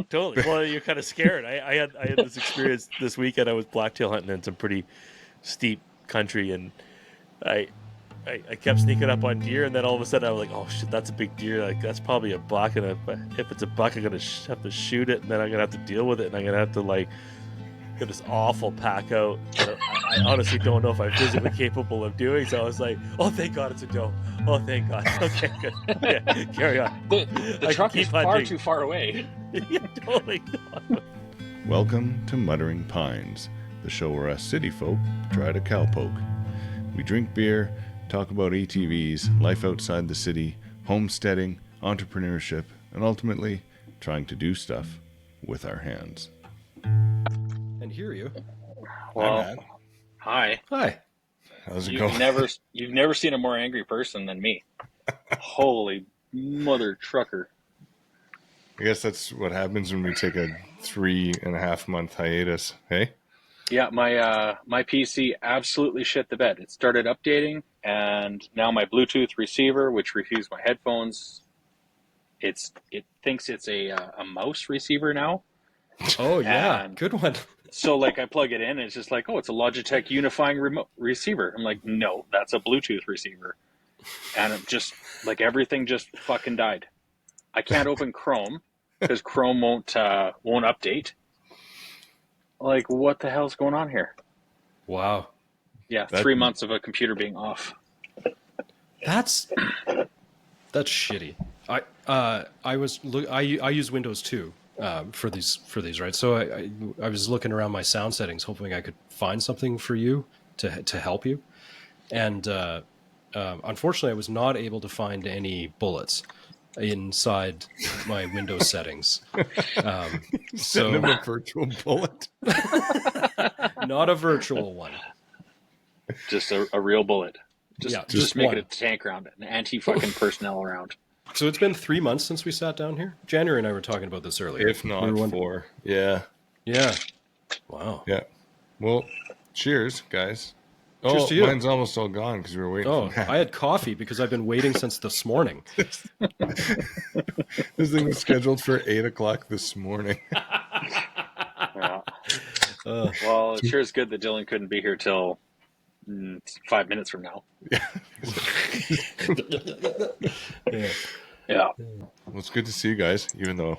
totally. Well, you're kind of scared. I had this experience this weekend. I was blacktail hunting in some pretty steep country, and I kept sneaking up on deer, and then all of a sudden I was like, oh shit, that's a big deer. Like that's probably a buck, and if it's a buck, I'm gonna have to shoot it, and then I'm gonna have to deal with it, and I'm gonna have to like get this awful pack out. I honestly don't know if I'm physically capable of doing so. I was like, oh thank God it's a doe. Oh thank God. Okay, good. Yeah, carry on. The truck is far too far away. Yeah, totally. Welcome to Muttering Pines, the show where us city folk try to cowpoke. We drink beer, talk about ATVs, life outside the city, homesteading, entrepreneurship, and ultimately trying to do stuff with our hands. And hear you. Well, Hi, Matt. hi. Hi. How's it going? You've never seen a more angry person than me. Holy mother trucker. I guess that's what happens when we take a 3.5 month hiatus, hey? Yeah, my PC absolutely shit the bed. It started updating, and now my Bluetooth receiver, which receives my headphones, it thinks it's a mouse receiver now. Oh yeah, And good one. so like I plug it in, and it's just like, oh, it's a Logitech unifying remote receiver. I'm like, no, that's a Bluetooth receiver. And it just like everything just fucking died. I can't open Chrome because Chrome won't update. Like, what the hell's going on here? Wow. Yeah, 3 months of a computer being off. That's shitty. I use Windows 2 for these, right? So I was looking around my sound settings, hoping I could find something for you to help you, and unfortunately, I was not able to find any bullets inside my Windows settings. Send him a virtual bullet. Not a virtual one. Just a real bullet. Just make one. it a tank round, an anti-fucking personnel round. So it's been 3 months since we sat down here. January and I were talking about this earlier. If not 4. Yeah. Yeah. Wow. Yeah. Well, cheers, guys. Cheers Oh, to you. mine's almost all gone because we were waiting Oh, for Matt. I had coffee because I've been waiting since this morning. This thing was scheduled for 8 o'clock this morning. Yeah. Well, it sure is good that Dylan couldn't be here till 5 minutes from now. Yeah. Yeah. Well, it's good to see you guys, even though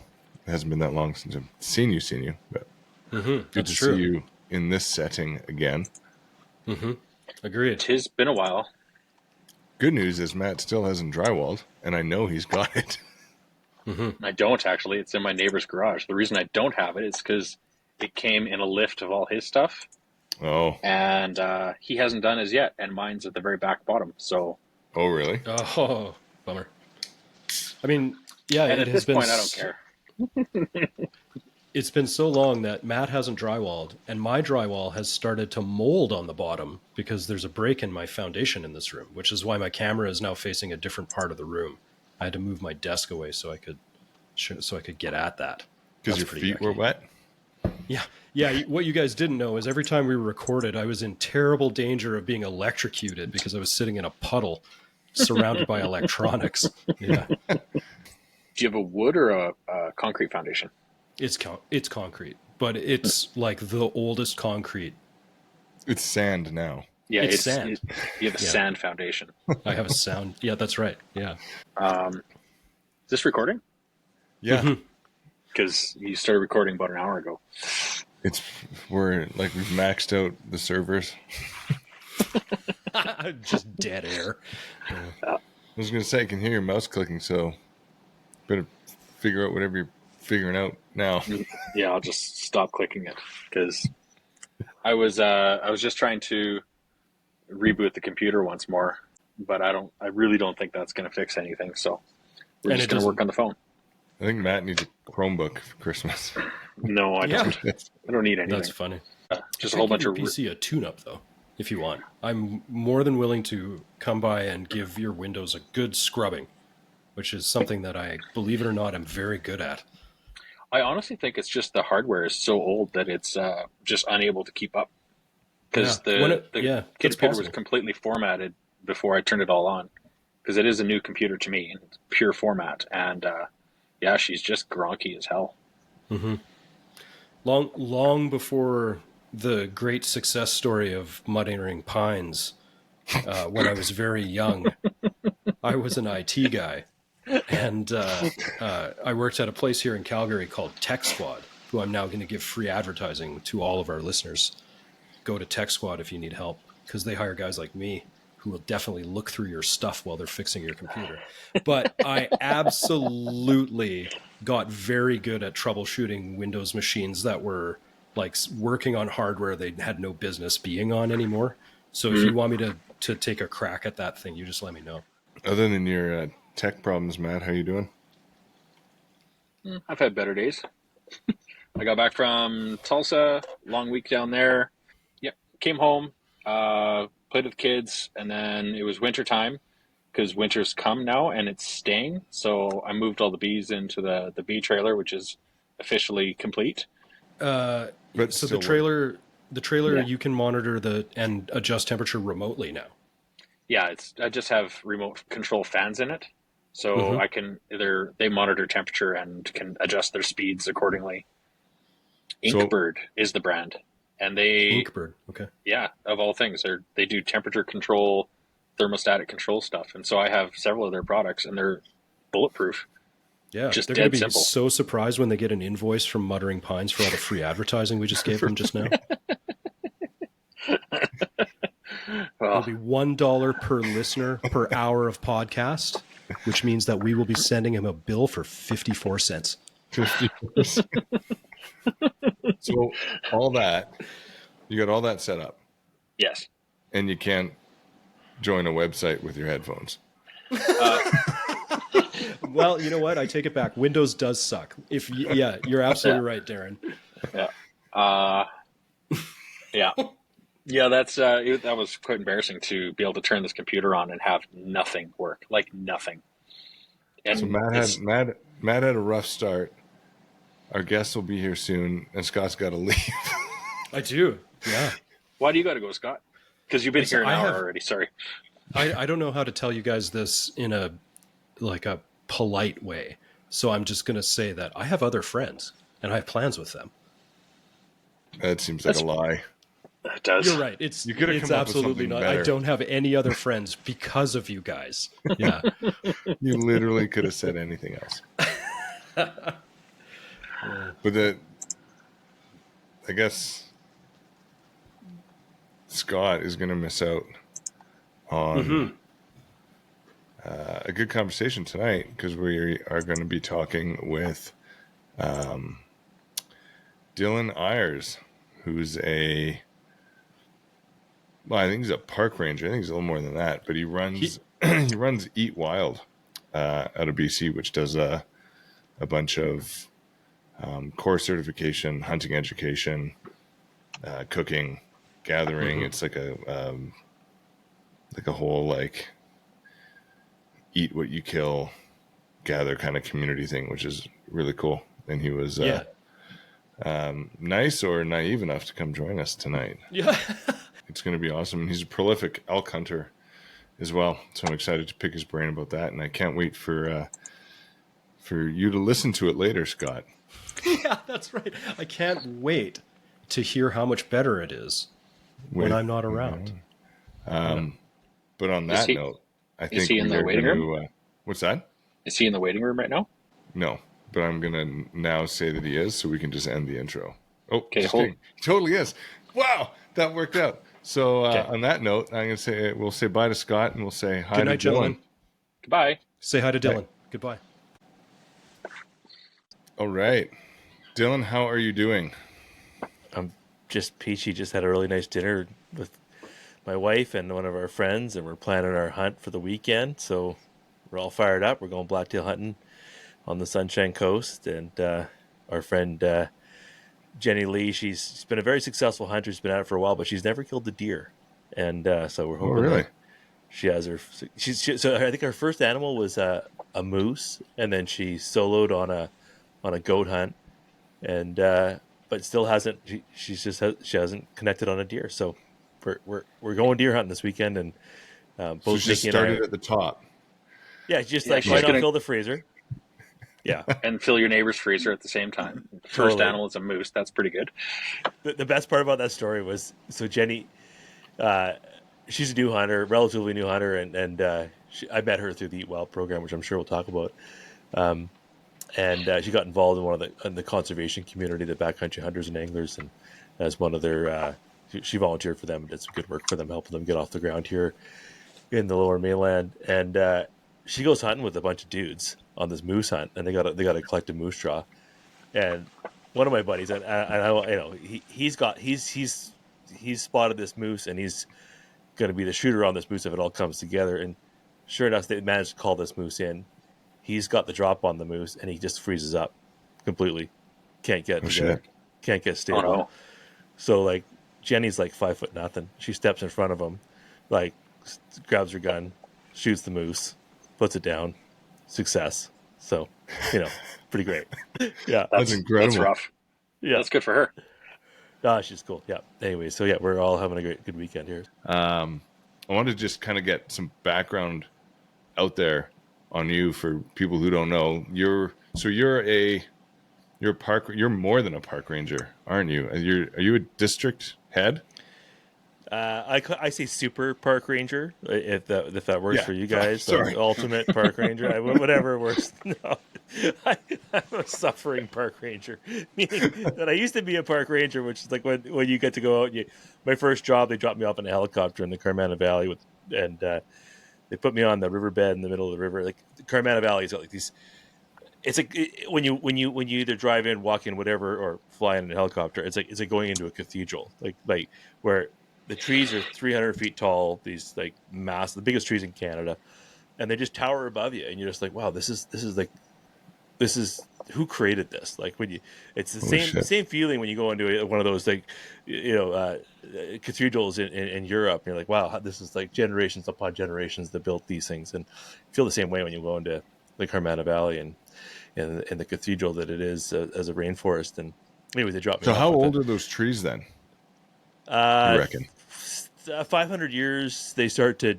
it hasn't been that long since I've seen you. But good That's to true. see you in this setting again. Agreed. It's been a while. Good news is Matt still hasn't drywalled, and I know he's got it. I don't actually. It's in my neighbor's garage. The reason I don't have it is because it came in a lift of all his stuff, Oh, and he hasn't done his yet, and mine's at the very back bottom. So, oh, really? Oh, bummer. I mean, yeah, and it at has this been. point, I don't care. It's been so long that Matt hasn't drywalled, and my drywall has started to mold on the bottom because there's a break in my foundation in this room, which is why my camera is now facing a different part of the room. I had to move my desk away so I could get at that. Because That's your pretty feet were yucky. wet? Yeah. What you guys didn't know is every time we recorded, I was in terrible danger of being electrocuted because I was sitting in a puddle surrounded by electronics. Yeah, Do you have a wood or a concrete foundation? it's concrete, but it's like the oldest concrete. It's sand now. Yeah, It's sand. You have a sand foundation. I have a sound. Yeah, that's right. Yeah. Is this recording? Yeah. Because you started recording about an hour ago. We've maxed out the servers. Just dead air. I was going to say, I can hear your mouse clicking, so better figure out whatever you're figuring out now. Yeah, I'll just stop clicking it because I was just trying to reboot the computer once more, but I really don't think that's going to fix anything. So we're And just it going to doesn't- work on the phone. I think Matt needs a Chromebook for Christmas. No, I Yeah. don't. I don't need anything. That's funny. Just a whole bunch of. PC a tune-up though, if you want. I'm more than willing to come by and give your Windows a good scrubbing, which is something that I, believe it or not, am very good at. I honestly think it's just the hardware is so old that it's just unable to keep up. Because the computer was completely formatted before I turned it all on. Because it is a new computer to me, and it's pure format. And yeah, she's just gronky as hell. Mm-hmm. Long before the great success story of Muttering Pines, when I was very young, I was an IT guy, and I worked at a place here in Calgary called Tech Squad, who I'm now going to give free advertising to all of our listeners. Go to Tech Squad if you need help, because they hire guys like me who will definitely look through your stuff while they're fixing your computer. But I absolutely got very good at troubleshooting Windows machines that were like working on hardware they had no business being on anymore. So if you want me to take a crack at that thing, you just let me know. Other than your tech problems, Matt, how you doing? I've had better days. I got back from Tulsa, long week down there. Yep, came home, played with kids, and then it was winter time because winter's come now and it's staying. So I moved all the bees into the bee trailer, which is officially complete. But So still the trailer, Yeah. you can monitor and adjust temperature remotely now. Yeah, I just have remote control fans in it, so I can they monitor temperature and can adjust their speeds accordingly. Inkbird is the brand, and Inkbird, okay. yeah, of all things, they do temperature control, thermostatic control stuff, and so I have several of their products, and they're bulletproof. Yeah, Just they're going to be dead simple. so surprised when they get an invoice from Muttering Pines for all the free advertising we just gave them just now. It'll be $1 per listener per hour of podcast, which means that we will be sending him a bill for 54 cents. 50%. So you got all that set up, Yes. and you can't join a website with your headphones. Well, you know what? I take it back. Windows does suck. Yeah, you're absolutely right, Darren. Yeah. Yeah, that's that was quite embarrassing to be able to turn this computer on and have nothing work, like nothing. And So Matt had a rough start. Our guest will be here soon, and Scott's got to leave. I do. Yeah. why do you got to go, Scott? Because you've been here an I hour have- already. Sorry. I don't know how to tell you guys this in a polite way. So I'm just going to say that I have other friends and I have plans with them. That seems like a lie. It does. You're right. It's You could have come up with absolutely something not. better. I don't have any other friends because of you guys. Yeah. You literally could have said anything else. But I guess Scott is going to miss out on a good conversation tonight because we are going to be talking with Dylan Eyers, who's I think he's a park ranger. I think he's a little more than that, but he runs he runs EatWild out of BC, which does a bunch of core certification, hunting education, cooking, gathering. It's like a whole eat what you kill, gather kind of community thing, which is really cool. And he was nice or naive enough to come join us tonight. Yeah. It's going to be awesome. And he's a prolific elk hunter as well. So I'm excited to pick his brain about that. And I can't wait for you to listen to it later, Scott. Yeah, that's right. I can't wait to hear how much better it is when I'm not around. But on that note, I think he in the waiting room? What's that? Is he in the waiting room right now? No, but I'm going to now say that he is so we can just end the intro. Oh, Okay, just hold. kidding. Totally is. Wow, that worked out. So on that note, I'm going to say we'll say bye to Scott and we'll say hi Good to night, Dylan. gentlemen. Goodbye. Say hi to Dylan. Right. Goodbye. All right. Dylan, how are you doing? I'm just peachy. Just had a really nice dinner with my wife and one of our friends, and we're planning our hunt for the weekend. So we're all fired up. We're going blacktail hunting on the Sunshine Coast, and our friend Jenny Lee, she's been a very successful hunter. She's been at it for a while, but she's never killed a deer, and so we're hoping really? that she has her. So I think her first animal was a moose, and then she soloed on a goat hunt, and but still hasn't. She hasn't connected on a deer. So we're going deer hunting this weekend, and both So she Nikki and I. started at the top. Yeah, just Yeah, like she's why not gonna- fill the freezer? Yeah, And fill your neighbor's freezer at the same time. first Totally. animal is a moose. That's pretty good. The best part about that story was, so Jenny, she's a new hunter, relatively new hunter, and I met her through the EatWild program, which I'm sure we'll talk about. And she got involved in in the conservation community, the backcountry hunters and anglers, and as one of their, she volunteered for them and did some good work for them, helping them get off the ground here in the Lower Mainland. And she goes hunting with a bunch of dudes on this moose hunt, and they got to collect a moose draw. And one of my buddies, and I you know, he's spotted this moose, and he's going to be the shooter on this moose if it all comes together. And sure enough, they managed to call this moose in. He's got the drop on the moose, and he just freezes up completely. Can't get together. Shit. Can't get Oh stable. no. So like Jenny's like 5'0". She steps in front of him, like grabs her gun, shoots the moose, puts it down. Success. So, pretty great. Yeah. That's incredible. That's rough. Yeah. That's good for her. She's cool. Yeah. Anyway, so yeah, we're all having a good weekend here. I wanted to just kind of get some background out there on you for people who don't know. You're more than a park ranger, aren't you? Are you a district head? I say super park ranger if that works for you guys. Sorry. So ultimate park ranger, whatever works. No, I'm a suffering park ranger. Meaning that I used to be a park ranger, which is like when you get to go out. My first job, they dropped me off in a helicopter in the Carmana Valley and they put me on the riverbed in the middle of the river. Like the Carmana Valley's got like these. It's like when you either drive in, walk in, whatever, or fly in a helicopter. It's like going into a cathedral, like where the trees are 300 feet tall. These like the biggest trees in Canada, and they just tower above you, and you're just like, wow, this is who created this? Like it's the same feeling when you go into one of those like cathedrals in Europe. And you're like, wow, this is like generations upon generations that built these things, and you feel the same way when you go into the Carmana Valley and the cathedral that it is as a rainforest. And anyway, they dropped me. So off how old are those trees then? You reckon? 500 years. They start to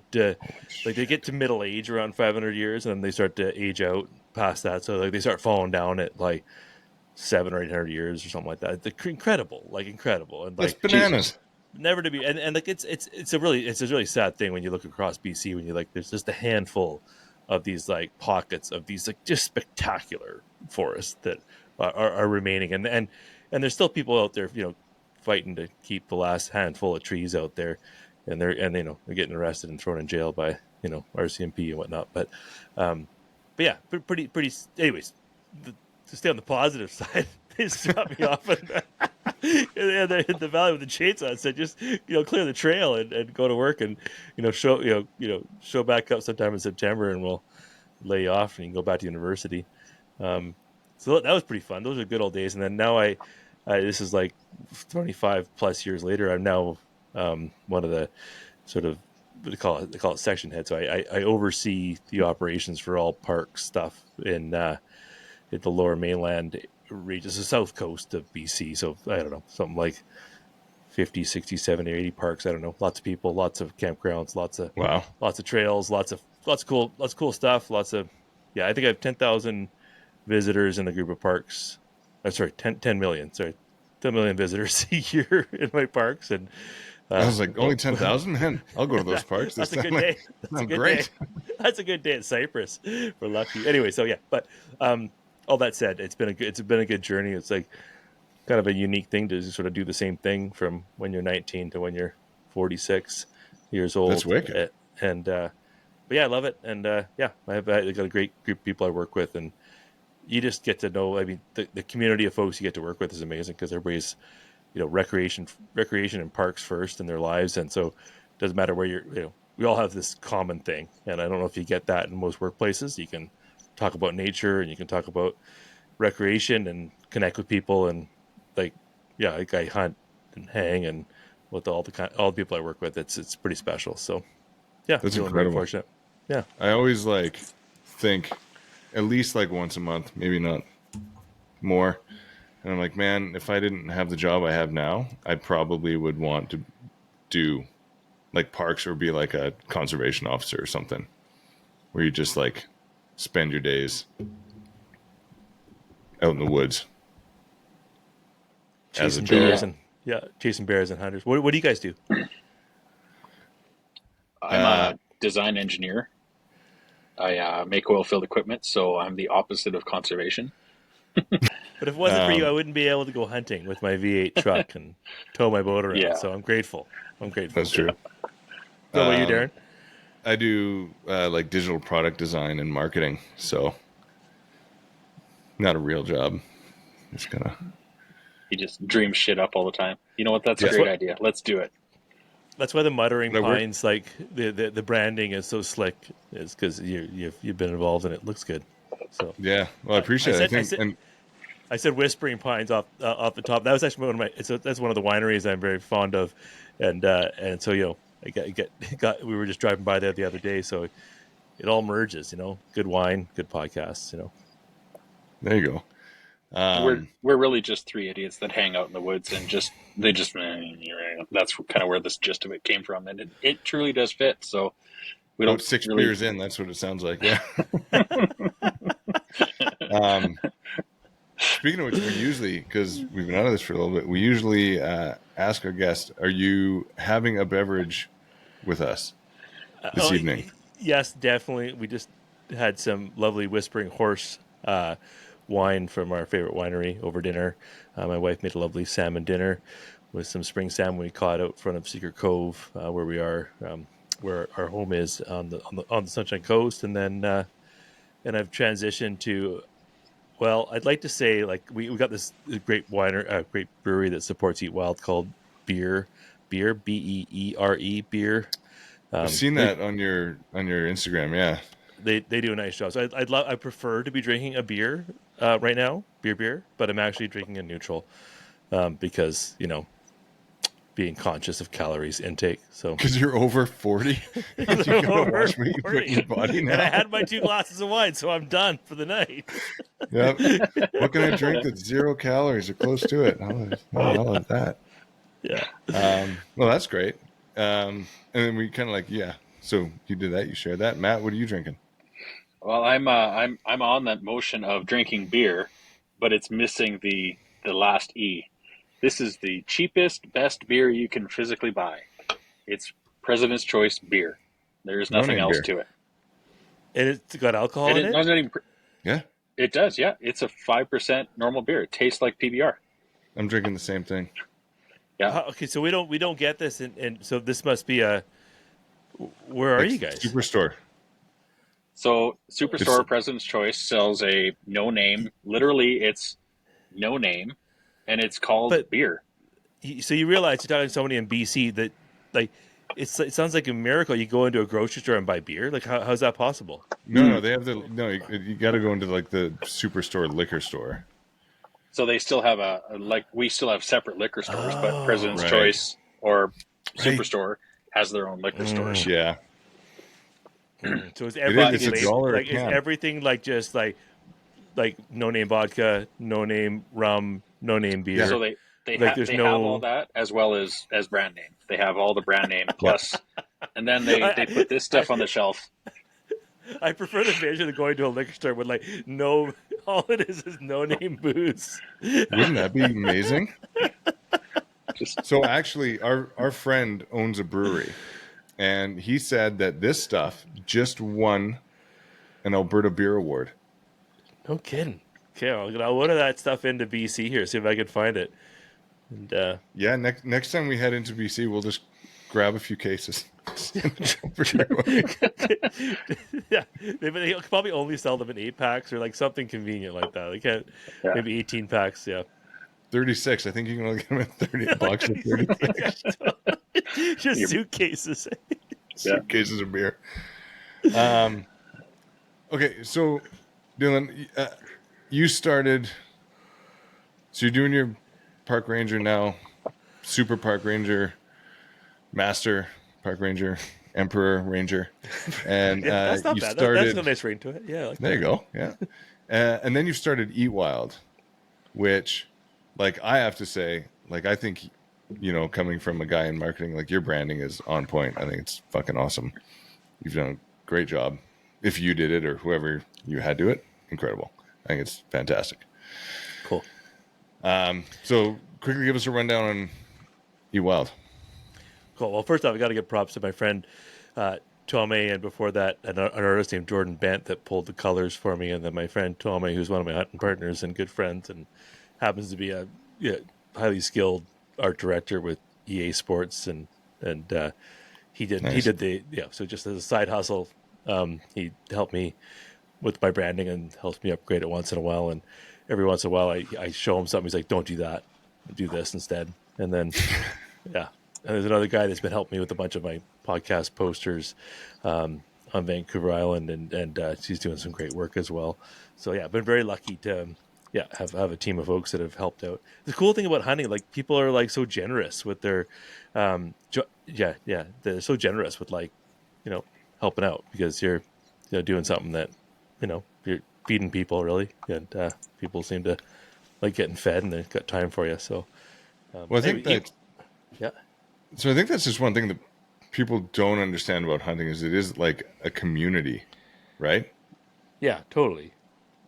like they get to middle age around 500 years, and then they start to age out past that. So like they start falling down at like 700 or 800 years or something like that. It's incredible, and That's like bananas. never to be. And like it's a really sad thing when you look across BC when you like there's just a handful of these like pockets of these like just spectacular forests that are remaining, and there's still people out there fighting to keep the last handful of trees out there, and they're getting arrested and thrown in jail by RCMP and whatnot. But yeah, pretty. Anyways, to stay on the positive side, they just dropped me off in the valley with the chainsaw and said, just clear the trail and go to work, and show back up sometime in September, and we'll lay you off and you can go back to university. So that was pretty fun. Those are good old days. And then now I this is like 25 plus years later. I'm now one of the sort of they call it section head. So I oversee the operations for all park stuff in the Lower Mainland region, the south coast of BC. So I don't know, something like 50, 60, 70, 80 parks. I don't know. Lots of people, lots of campgrounds, lots of trails, lots of cool stuff. I think I have 10,000 visitors in a group of parks. I'm sorry, 10 million. Sorry, 10 million visitors a year in my parks. And I was like, only 10,000? Man, I'll go to those parks. That's a good day. That's a good great. day. That's a good day at Cypress. We're lucky. Anyway, so yeah, but all that said, it's been a good journey. It's like kind of a unique thing to sort of do the same thing from when you're 19 to when you're 46 years old. That's wicked. But yeah, I love it. And I got a great group of people I work with, and you just get to know. I mean, the community of folks you get to work with is amazing because everybody's, recreation and parks first in their lives, and so it doesn't matter where you're. We all have this common thing, and I don't know if you get that in most workplaces. You can talk about nature and you can talk about recreation and connect with people, and like I hunt and hang and with all the people I work with. It's pretty special. So yeah, that's feeling incredible. very fortunate. Yeah, I always think at least once a month, maybe not more. And I'm like, man, if I didn't have the job I have now, I probably would want to do like parks or be like a conservation officer or something, where you just spend your days out in the woods. as a chasing job. bears chasing bears and hunters. What do you guys do? I'm a design engineer. I make oil field equipment, so I'm the opposite of conservation. But if it wasn't for you, I wouldn't be able to go hunting with my V8 truck and tow my boat around. Yeah. So I'm grateful. That's true. What about you, Darren? I do like digital product design and marketing, so not a real job. It's kind of. You just dream shit up all the time. You know what? That's a Yeah. great idea. Let's do it. That's why the Muttering That work? Pines, like the branding is so slick, is because you've been involved and it looks good. So Yeah, well, I appreciate it. I said Whispering Pines off the top. That was actually one of my. That's one of the wineries I'm very fond of, and so we were just driving by there the other day, so it all merges. Good wine, good podcasts. There you go. We're really just three idiots that hang out in the woods and that's kind of where this gist of it came from, and it truly does fit. So we About don't 6 really... beers in, that's what it sounds like. Yeah. Speaking of which, we usually, because we've been out of this for a little bit, we usually ask our guests, "Are you having a beverage with us this evening?" Yes, definitely. We just had some lovely Whispering Horse wine from our favorite winery over dinner. My wife made a lovely salmon dinner with some spring salmon we caught out front of Secret Cove, where we are, where our home is on the Sunshine Coast, and then and I've transitioned to. Well, I'd like to say like we got this great great brewery that supports EatWild called Beer Beere Beer. I've seen that on your Instagram. Yeah, they do a nice job. So I prefer to be drinking a beer right now, beer, but I'm actually drinking a neutral because being conscious of calories intake. So because you're over 40, you gotta watch what you put in your body now. And I had my 2 glasses of wine, so I'm done for the night. Yep. What can I drink that's 0 calories or close to it? I love that. Yeah. Well, that's great. And then we kind of like, yeah. So you did that. You shared that. Matt, what are you drinking? Well, I'm on that motion of drinking beer, but it's missing the last E. This is the cheapest, best beer you can physically buy. It's President's Choice beer. There's nothing No-name else beer. to it. And it's got alcohol in it? Not even, Yeah, it does, yeah. It's a 5% normal beer. It tastes like PBR. I'm drinking the same thing. Yeah. Okay, so we don't get this, and so this must be a. Where are you guys? Superstore. So Superstore President's Choice sells a no name. Literally, it's no name, and it's called beer. So you realize you're talking to somebody in BC that, like, it sounds like a miracle. You go into a grocery store and buy beer. Like, how's that possible? No, they have you got to go into like the Superstore liquor store. So they still have we still have separate liquor stores, but President's right. Choice or Superstore has their own liquor stores. Yeah. So is everything It's $1 a like is can. everything like just like no name vodka, no name rum, no name beer? Yeah. So they Like, have all that as well as brand name. They have all the brand name plus, and then they put this stuff on the shelf. I prefer the vision of going to a liquor store with like no, all it is no name booze. Wouldn't that be amazing? So actually, our friend owns a brewery, and he said that this stuff just won an Alberta Beer Award. No kidding. Okay, I'll order that stuff into BC here. See if I can find it. And Yeah, next time we head into BC, we'll just grab a few cases. yeah, they'll probably only sell them in 8-packs or like something convenient like that. They can't maybe 18 packs. Yeah, 36. I think you can only get them at $30 or 36. Just suitcases. Suitcases of beer. Okay, so Dylan, you started. So you're doing your park ranger now, super park ranger, master park ranger, emperor ranger, and that's not you bad. started. That's a nice ring to it. Yeah, There you go. Yeah, and then you've started EatWild, which, like, I have to say, like, I think, coming from a guy in marketing, like, your branding is on point. I think it's fucking awesome. You've done a great job. If you did it or whoever you had do it, incredible. I think it's fantastic. Cool. So quickly give us a rundown on EatWild. Cool. Well, first off, I got to give props to my friend Tome, and before that, an artist named Jordan Bent that pulled the colors for me, and then my friend Tome, who's one of my hunting partners and good friends, and happens to be a highly skilled art director with EA Sports, and he did the so just as a side hustle, he helped me with my branding and helps me upgrade it once in a while, and every once in a while I show him something, he's like, don't do that, do this instead, and then yeah. And there's another guy that's been helping me with a bunch of my podcast posters on Vancouver Island, and she's doing some great work as well. So yeah, I've been very lucky to have a team of folks that have helped out. The cool thing about hunting, like, people are like so generous with their they're so generous with, like, helping out, because you're doing something that you're feeding people, really, and people seem to like getting fed, and they've got time for you. So Well, I think that. Yeah. So I think that's just one thing that people don't understand about hunting is it is like a community, right? Yeah, totally.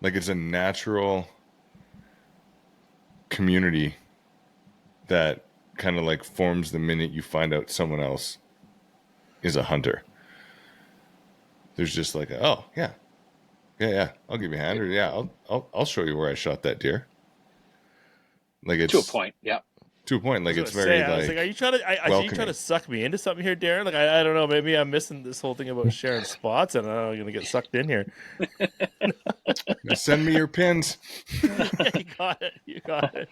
Like, it's a natural community that kind of like forms the minute you find out someone else is a hunter. There's just like, oh yeah, I'll give you a hand, or yeah, I'll show you where I shot that deer. Like, it's To a point, yeah. To a point, like, it's I very was like, are you trying to? Are you trying to suck me into something here, Darren? Like, I don't know. Maybe I'm missing this whole thing about sharing spots, and I'm going to get sucked in here. Send me your pins. You got it. You got it.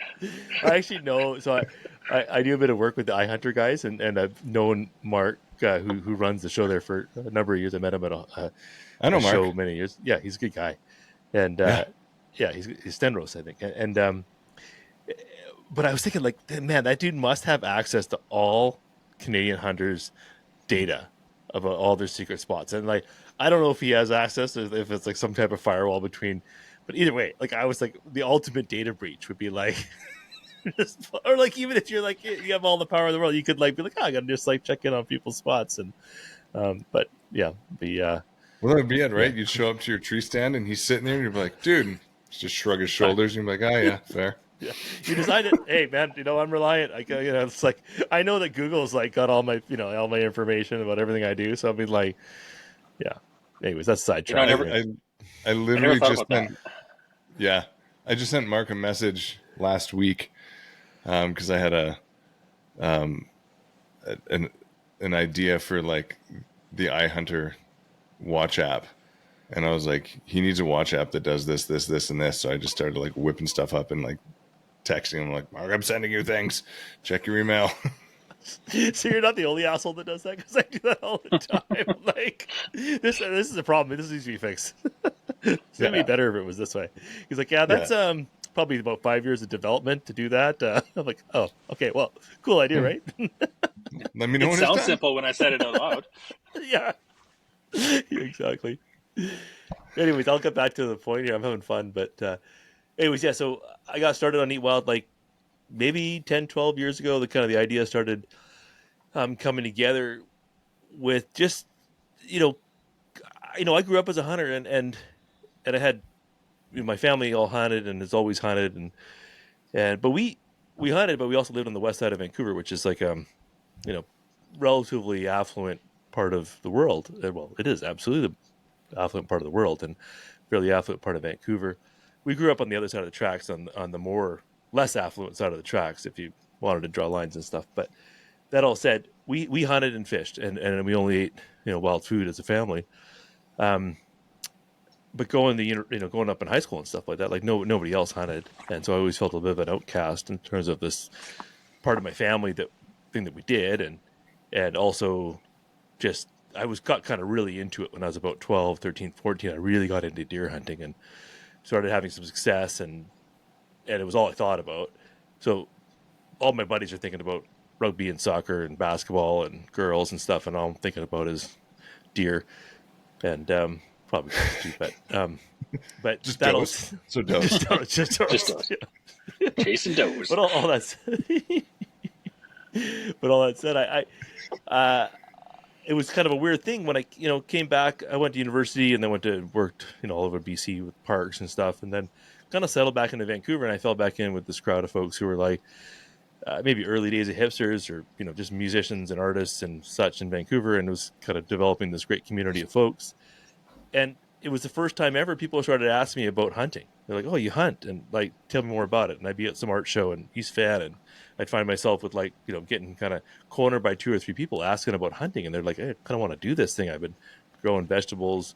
I actually know. So I do a bit of work with the iHunter guys, and I've known Mark, who runs the show there for a number of years. I met him at I know a Mark. show many years. Yeah, he's a good guy, and he's Stenros, I think, and but I was thinking, like, man, that dude must have access to all Canadian hunters' data about all their secret spots. And, like, I don't know if he has access, or if it's like some type of firewall between. But either way, like, I was like, the ultimate data breach would be like, or like, even if you're like, you have all the power in the world, you could like be like, oh, I gotta just like check in on people's spots. And but yeah, well, that'd be it, right? You'd show up to your tree stand, and he's sitting there, and you'd be like, dude, just shrug his shoulders, and you'd be like, oh yeah, fair. Yeah, you decided, hey man, I'm reliant. It's like, I know that Google's like got all my, all my information about everything I do. So I'll be like, yeah. Anyways, that's sidetrack. I literally just sent, I just sent Mark a message last week because I had an idea for like the iHunter watch app. And I was like, he needs a watch app that does this, this, this, and this. So I just started like whipping stuff up and like texting him like, Mark, I'm sending you things. Check your email. So you're not the only asshole that does that, because I do that all the time. Like, this is a problem. This needs to be fixed. It'd be better if it was this way. He's like, yeah, that's probably about 5 years of development to do that. I'm like, oh, okay, well, cool idea, right? Let me know when it's done. It sounds simple when I said it out loud. Yeah, exactly. Anyways, I'll get back to the point here. I'm having fun, but anyways, yeah. So I got started on EatWild like maybe 10, 12 years ago. The idea started coming together with just I grew up as a hunter, and I had my family all hunted and has always hunted, but we hunted, but we also lived on the west side of Vancouver, which is like relatively affluent part of the world. Well, it is absolutely the affluent part of the world and fairly affluent part of Vancouver. We grew up on the other side of the tracks, on the more less affluent side of the tracks, if you wanted to draw lines and stuff. But that all said, we hunted and fished, and we only ate wild food as a family. But going up in high school and stuff like that, like nobody else hunted, and so I always felt a bit of an outcast in terms of this part of my family that we did, and also just I got kind of really into it when I was about 12, 13, 14. I really got into deer hunting and started having some success, and it was all I thought about. So all my buddies are thinking about rugby and soccer and basketball and girls and stuff, and all I'm thinking about is deer, and probably too, but just that'll does. So does. just does. Yeah. Chasing does. But all that said, I it was kind of a weird thing when I came back. I went to university and then worked all over BC with parks and stuff, and then kind of settled back into Vancouver, and I fell back in with this crowd of folks who were like, maybe early days of hipsters or, just musicians and artists and such in Vancouver, and was kind of developing this great community of folks. And it was the first time ever people started asking me about hunting. They're like, "Oh, you hunt?" And like, tell me more about it. And I'd be at some art show in East Van, and I'd find myself with like, getting kind of cornered by 2 or 3 people asking about hunting. And they're like, "I kind of want to do this thing. I've been growing vegetables,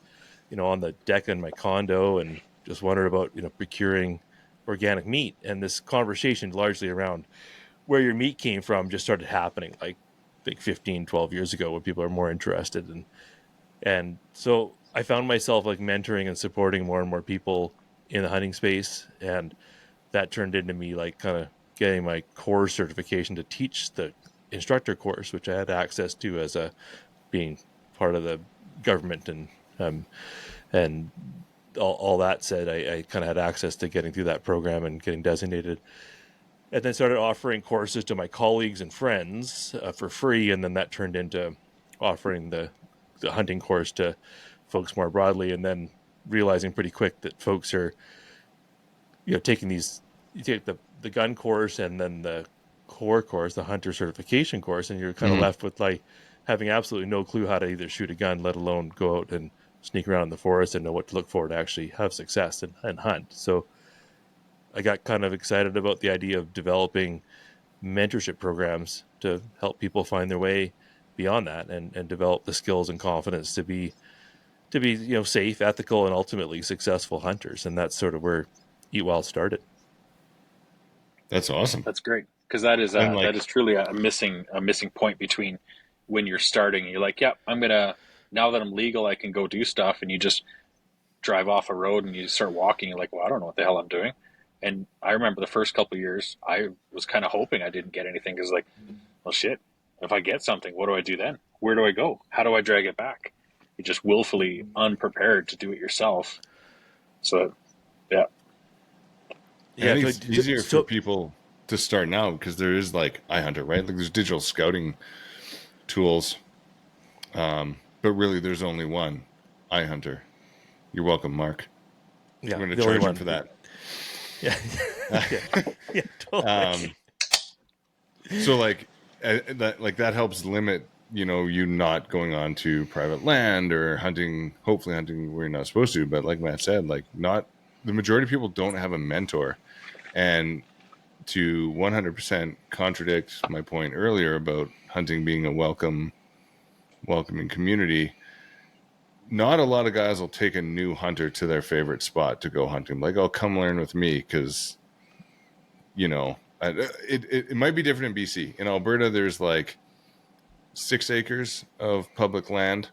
on the deck in my condo, and just wondered about, procuring organic meat." And this conversation largely around where your meat came from just started happening like, I think 15, 12 years ago, when people are more interested. And so I found myself like mentoring and supporting more and more people in the hunting space. And that turned into me like kind of getting my core certification to teach the instructor course, which I had access to as a being part of the government. And all that said, I kind of had access to getting through that program and getting designated, and then started offering courses to my colleagues and friends for free. And then that turned into offering the hunting course to folks more broadly, and then realizing pretty quick that folks are, taking these, you take the gun course and then the core course, the hunter certification course, and you're kind of left with like having absolutely no clue how to either shoot a gun, let alone go out and sneak around in the forest and know what to look for to actually have success and hunt. So I got kind of excited about the idea of developing mentorship programs to help people find their way beyond that, and develop the skills and confidence to be safe, ethical, and ultimately successful hunters. And that's sort of where EatWild started. That's awesome. That's great, because that is And that like, is truly a missing point between when you're starting and you're like, yeah, I'm gonna, now that I'm legal, I can go do stuff, and you just drive off a road and you start walking. You're like, well, I don't know what the hell I'm doing. And I remember the first couple of years, I was kind of hoping I didn't get anything, because like, well, shit, if I get something, what do I do then? Where do I go? How do I drag it back? You're just willfully unprepared to do it yourself. So, yeah. I think So, it's easier for people to start now because there is like iHunter, right? Like there's digital scouting tools, but really there's only one iHunter. You're welcome, Mark. yeah, We're going to the only charge him one for that. Yeah, yeah, totally. So that helps limit, you not going on to private land or hunting, hopefully hunting where you're not supposed to. But like Matt said, like not the majority of people don't have a mentor. And to 100% contradict my point earlier about hunting being a welcoming community, not a lot of guys will take a new hunter to their favorite spot to go hunting. Like, oh, come learn with me, because it might be different in BC. In Alberta, there's like 6 acres of public land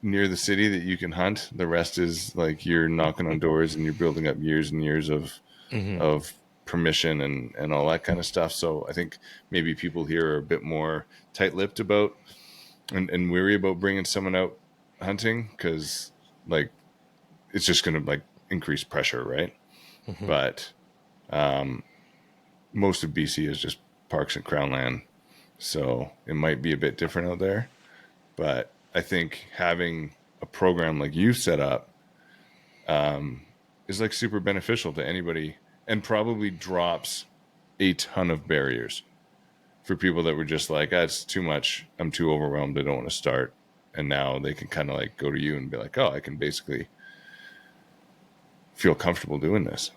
near the city that you can hunt. The rest is like you're knocking on doors and you're building up years and years of permission and all that kind of stuff. So I think maybe people here are a bit more tight-lipped about and weary about bringing someone out hunting, because like it's just going to like increase pressure, right? But most of BC is just parks and crown land, so it might be a bit different out there. But I think having a program like you set up is like super beneficial to anybody, and probably drops a ton of barriers for people that were just like, it's too much, I'm too overwhelmed, I don't want to start. And now they can kind of like go to you and be like, oh, I can basically feel comfortable doing this.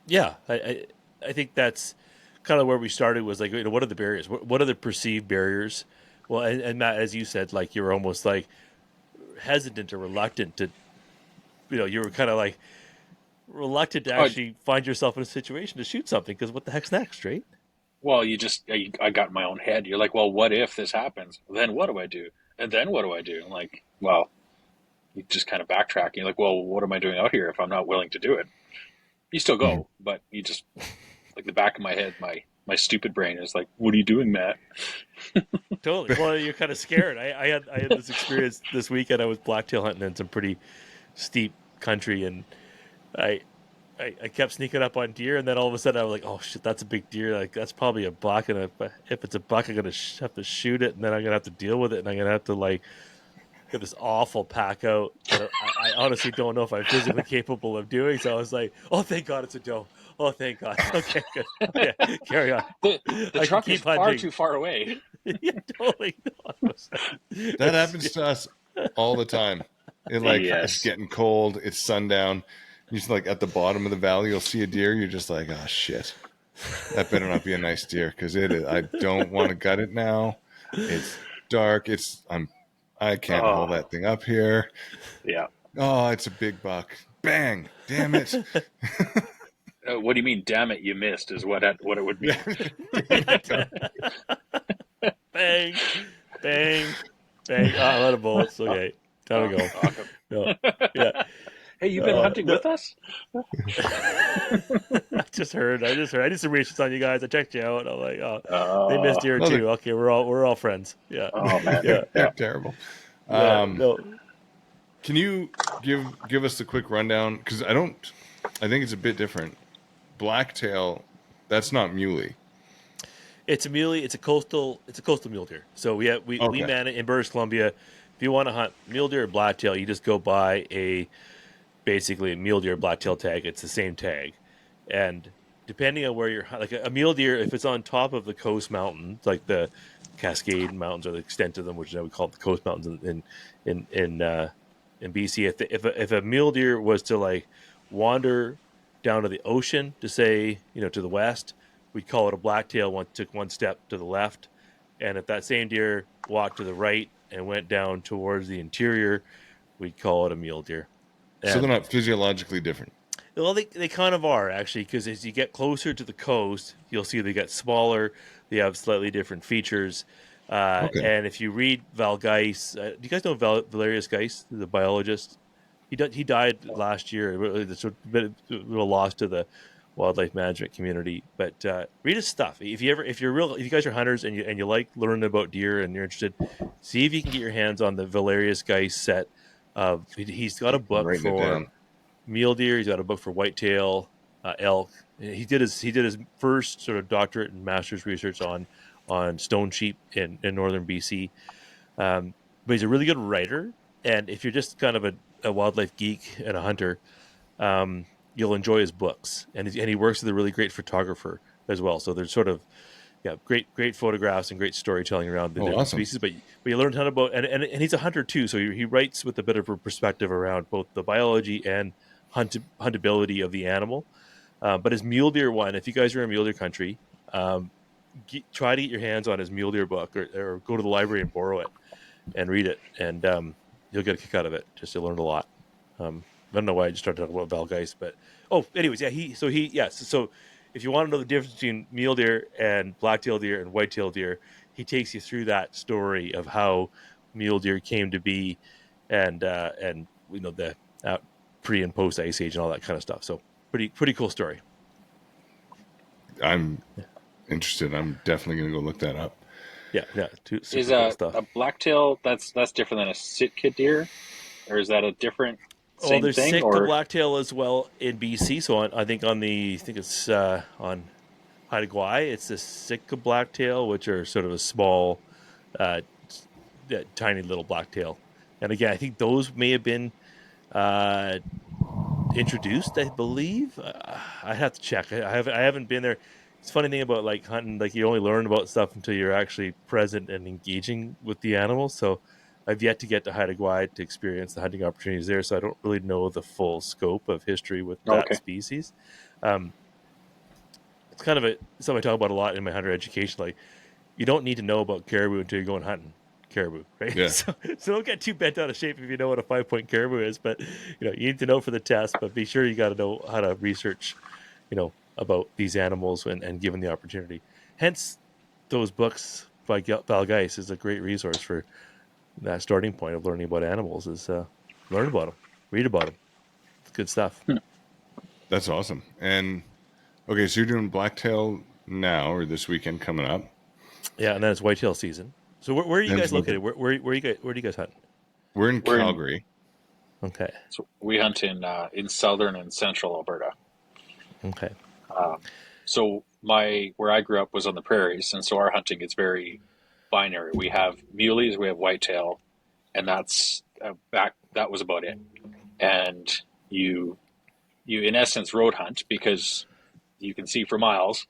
Yeah, I think that's kind of where we started, was like, what are the barriers? What are the perceived barriers? Well, and Matt, as you said, like you're almost like hesitant or reluctant to, you were kind of like reluctant to actually find yourself in a situation to shoot something, because what the heck's next, right? Well, I got in my own head. You're like, well, what if this happens? Then what do I do? And then what do I do? I'm like, well, you just kind of backtrack. You're like, well, what am I doing out here if I'm not willing to do it? You still go, but you just, like, the back of my head, my stupid brain is like, what are you doing, Matt? Totally. Well, you're kind of scared. I had this experience this weekend. I was blacktail hunting in some pretty steep country, and I I kept sneaking up on deer, and then all of a sudden I was like, "Oh shit, that's a big deer! Like that's probably a buck." And if it's a buck, I'm gonna have to shoot it, and then I'm gonna have to deal with it, and I'm gonna have to like get this awful pack out that I honestly don't know if I'm physically capable of doing. So I was like, "Oh, thank God it's a doe! Oh, thank God. Okay, good. Okay, carry on. The I can truck is keep far hunting. too far away. Yeah, totally. That happens to us all the time. It's Yes. getting cold. It's sundown. You're just like at the bottom of the valley. You'll see a deer. You're just like, oh shit, that better not be a nice deer because it is. I don't want to gut it now. It's dark. I can't Oh, hold that thing up here. yeah. Oh, it's a big buck. Bang! Damn it. What do you mean? Damn it, you missed is what it would mean. Bang, bang, bang. Ah, a lot of bullets. Okay, time to go. Awesome. No, yeah. Hey, you've been hunting No. with us? I just heard. I did some research on you guys. I checked you out. I'm like, oh, they Uh, missed deer No, too. Okay, we're all friends. Yeah, oh man. yeah, they're Yeah. terrible. yeah. No. Can you give us the quick rundown? Because I think it's a bit different. Blacktail, that's not muley. It's a muley. It's a coastal mule deer. So we Okay. man it in British Columbia. If you want to hunt mule deer or blacktail, you just go buy basically a mule deer blacktail tag. It's the same tag, and depending on where you're like a mule deer, if it's on top of the coast mountains, like the Cascade Mountains or the extent of them, which we call the coast mountains in BC, if a mule deer was to like wander down to the ocean to say to the west, we'd call it a blacktail. Took one step to the left, and if that same deer walked to the right and went down towards the interior, we'd call it a mule deer. So they're And not physiologically different. well, they kind of are actually, because as you get closer to the coast, you'll see they get smaller. They have slightly different features. Okay. And if you read Val Geis, do you guys know Valerius Geis, the biologist? He died last year. It's a bit of a loss to the wildlife management community. But read his stuff. If you guys are hunters and you like learning about deer and you're interested, see if you can get your hands on the Valerius Geis set. He's got a I'm book writing it for down. mule deer. He's got a book for whitetail, elk. He did his first sort of doctorate and master's research on stone sheep in northern BC. But he's a really good writer, and if you're just kind of a wildlife geek and a hunter, you'll enjoy his books. And he works with a really great photographer as well. So there's sort of great photographs and great storytelling around the Oh, different awesome. species. But you learn a ton about and he's a hunter too, so he writes with a bit of a perspective around both the biology and huntability of the animal. But his mule deer one, if you guys are in mule deer country, try to get your hands on his mule deer book, or go to the library and borrow it and read it, and you'll get a kick out of it. Just to learn a lot. I don't know why I just started talking about Val Geis, but anyways, So if you want to know the difference between mule deer and blacktail deer and whitetail deer, he takes you through that story of how mule deer came to be, and the pre and post ice age and all that kind of stuff. So pretty cool story. I'm interested. I'm definitely going to go look that up. Yeah, Is super cool stuff. a blacktail that's different than a Sitka deer, or is that a different Oh, same there's thing? Sitka Or blacktail as well in BC. So I think it's on Haida Gwaii, it's the Sitka blacktail, which are sort of a small, uh, tiny little blacktail. And again, I think those may have been uh, introduced. I believe I have to check. I haven't been there. It's a funny thing about like hunting, like you only learn about stuff until you're actually present and engaging with the animals. So I've yet to get to Haida Gwaii to experience the hunting opportunities there. So I don't really know the full scope of history with that okay, species. Um, it's kind of something I talk about a lot in my hunter education. Like, you don't need to know about caribou until you're going hunting caribou, right? Yeah. So don't get too bent out of shape if you know what a 5-point caribou is. But you need to know for the test. But be sure you got to know how to research, about these animals and given the opportunity. Hence, those books by Val Geis is a great resource for that starting point of learning about animals. Is learn about them, read about them. It's good stuff. That's awesome. And okay, so you're doing blacktail now or this weekend coming up. Yeah, and then it's whitetail season. So where are you Then guys it's what located? Where do you guys hunt? We're in we're in, Calgary. Okay. so we hunt in southern and central Alberta. Okay. So where I grew up was on the prairies, and so our hunting is very binary. We have muleys, we have whitetail, and that's that was about it. And you in essence road hunt because you can see for miles,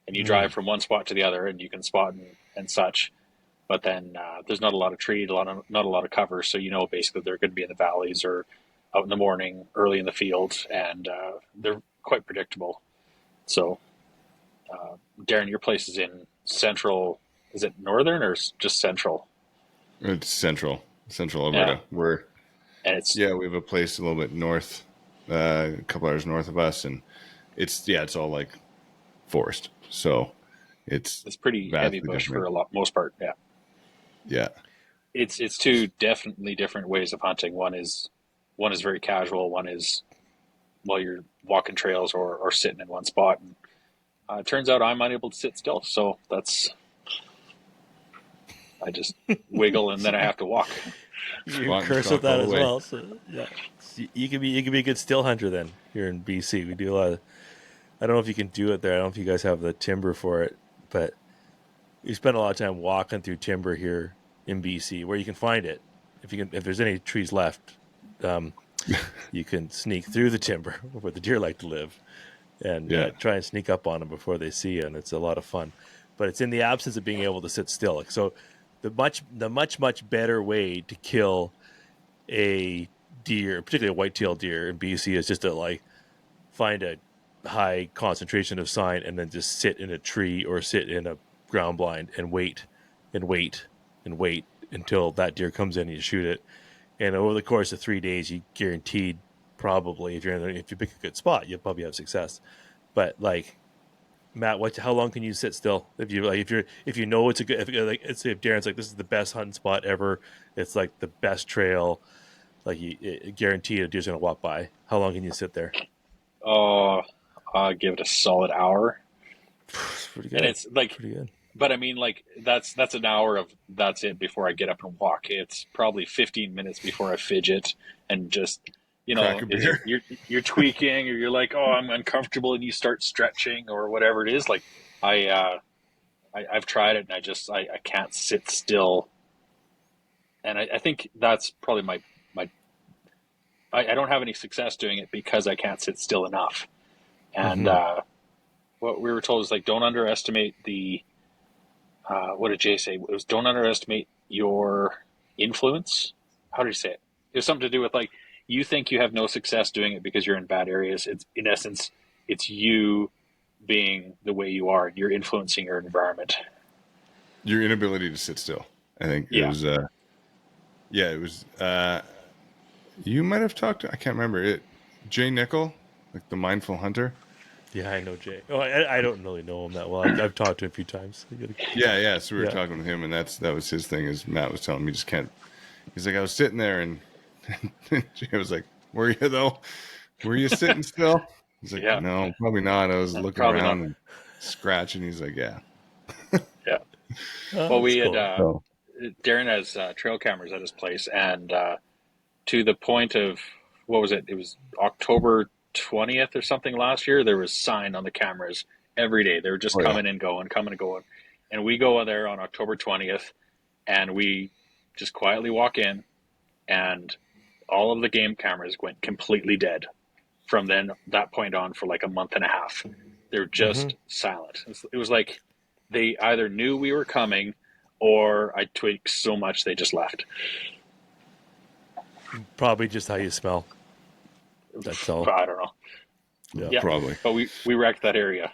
and you drive from one spot to the other, and you can spot and such. But then there's not a lot of tree, not a lot of cover, so you know basically they're going to be in the valleys or out in the morning, early in the field, and they're quite predictable. So, Darren, your place is in central. Is it northern or just central? It's central Alberta. And it's we have a place a little bit north, a couple hours north of us, and it's all like forest. So it's pretty heavy bush different. for most part. Yeah. Yeah. It's two definitely different ways of hunting. One is very casual. One is while you're walking trails or sitting in one spot. And it turns out I'm unable to sit still, so I just wiggle and then I have to walk. You curse with that as well. So yeah, you can be a good still hunter then here in BC. We do a lot of. I don't know if you can do it there. I don't know if you guys have the timber for it, but we spend a lot of time walking through timber here in BC where you can find it. If there's any trees left, you can sneak through the timber where the deer like to live, and try and sneak up on them before they see you, and it's a lot of fun. But it's in the absence of being able to sit still. So the much better way to kill a deer, particularly a white-tailed deer in BC, is just to find a high concentration of sign and then just sit in a tree or sit in a ground blind and wait until that deer comes in and you shoot it. And over the course of 3 days, you guaranteed probably if you pick a good spot, you'll probably have success. But Matt, how long can you sit still? If you know it's a good, if Darren's like, this is the best hunting spot ever, it's like the best trail, guarantee a deer's gonna walk by. How long can you sit there? Oh, I'll give it a solid hour. Pretty good. And it's pretty good. But I mean, that's an hour of that's it before I get up and walk. It's probably 15 minutes before I fidget and just, you're tweaking or you're like, oh, I'm uncomfortable, and you start stretching or whatever it is. I've tried it and I can't sit still. And I think that's probably my I don't have any success doing it because I can't sit still enough. And what we were told is don't underestimate the what did Jay say? It was don't underestimate your influence. How did he say it? It was something to do with you think you have no success doing it because you're in bad areas. It's in essence, it's you being the way you are. You're influencing your environment. Your inability to sit still. I think it was. It was. You might have talked to. I can't remember it. Jay Nickel, the mindful hunter. Yeah, I know Jay. Oh, I don't really know him that well. I've talked to him a few times. So we were talking with him, and that was his thing. As Matt was telling me, just can't. He's like, I was sitting there, and Jay was like, "Were you though? Were you sitting still?" He's like, "No, probably not. I was looking around and scratching." He's like, "Yeah, yeah." Well, we had Darren has trail cameras at his place, and to the point of what was it? It was October 20th or something last year. There was sign on the cameras every day. They were just coming and going. And we go there on October 20th, and we just quietly walk in, and all of the game cameras went completely dead from that point on for a month and a half. They're just silent. It was like they either knew we were coming or I tweaked so much they just left. Probably just how you smell. That's all. I don't know. Yeah, probably. But we wrecked that area.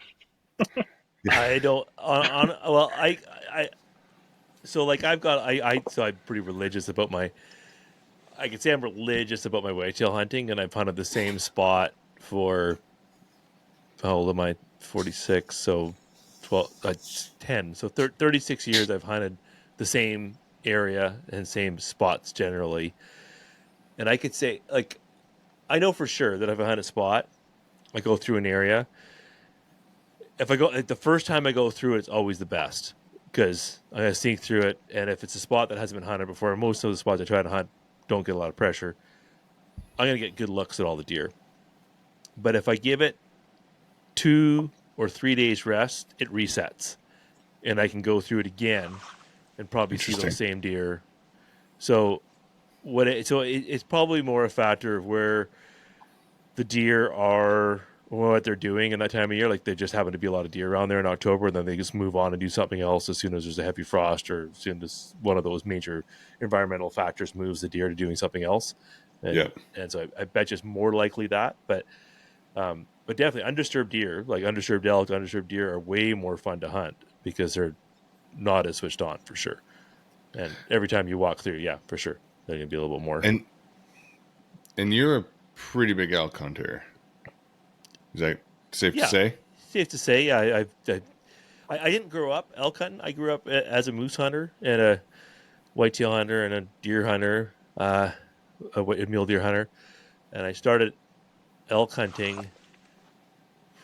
I don't. So I'm pretty religious about my. I could say I'm religious about my whitetail hunting, and I've hunted the same spot for. How old am I? 46. So, 10. So 36 years I've hunted the same area and same spots generally. And I could say, I know for sure that if I hunt a spot, I go through an area. If I go, the first time I go through it, it's always the best because I'm going to sneak through it. And if it's a spot that hasn't been hunted before, most of the spots I try to hunt don't get a lot of pressure. I'm going to get good looks at all the deer. But if I give it 2 or 3 days rest, it resets. And I can go through it again and probably see those same deer. So it's probably more a factor of where the deer are what they're doing in that time of year. Like there just happen to be a lot of deer around there in October, and then they just move on and do something else as soon as there's a heavy frost or as soon as one of those major environmental factors moves the deer to doing something else. And, Yeah. and so I bet you it's more likely that, but definitely undisturbed deer, like undisturbed elk, undisturbed deer are way more fun to hunt because they're not as switched on for sure. And every time you walk through, yeah, for sure, they're gonna be a little bit more. And you're a pretty big elk hunter. Is that safe to say? Safe to say. I didn't grow up elk hunting. I grew up as a moose hunter and a whitetail hunter and a deer hunter, a mule deer hunter, and I started elk hunting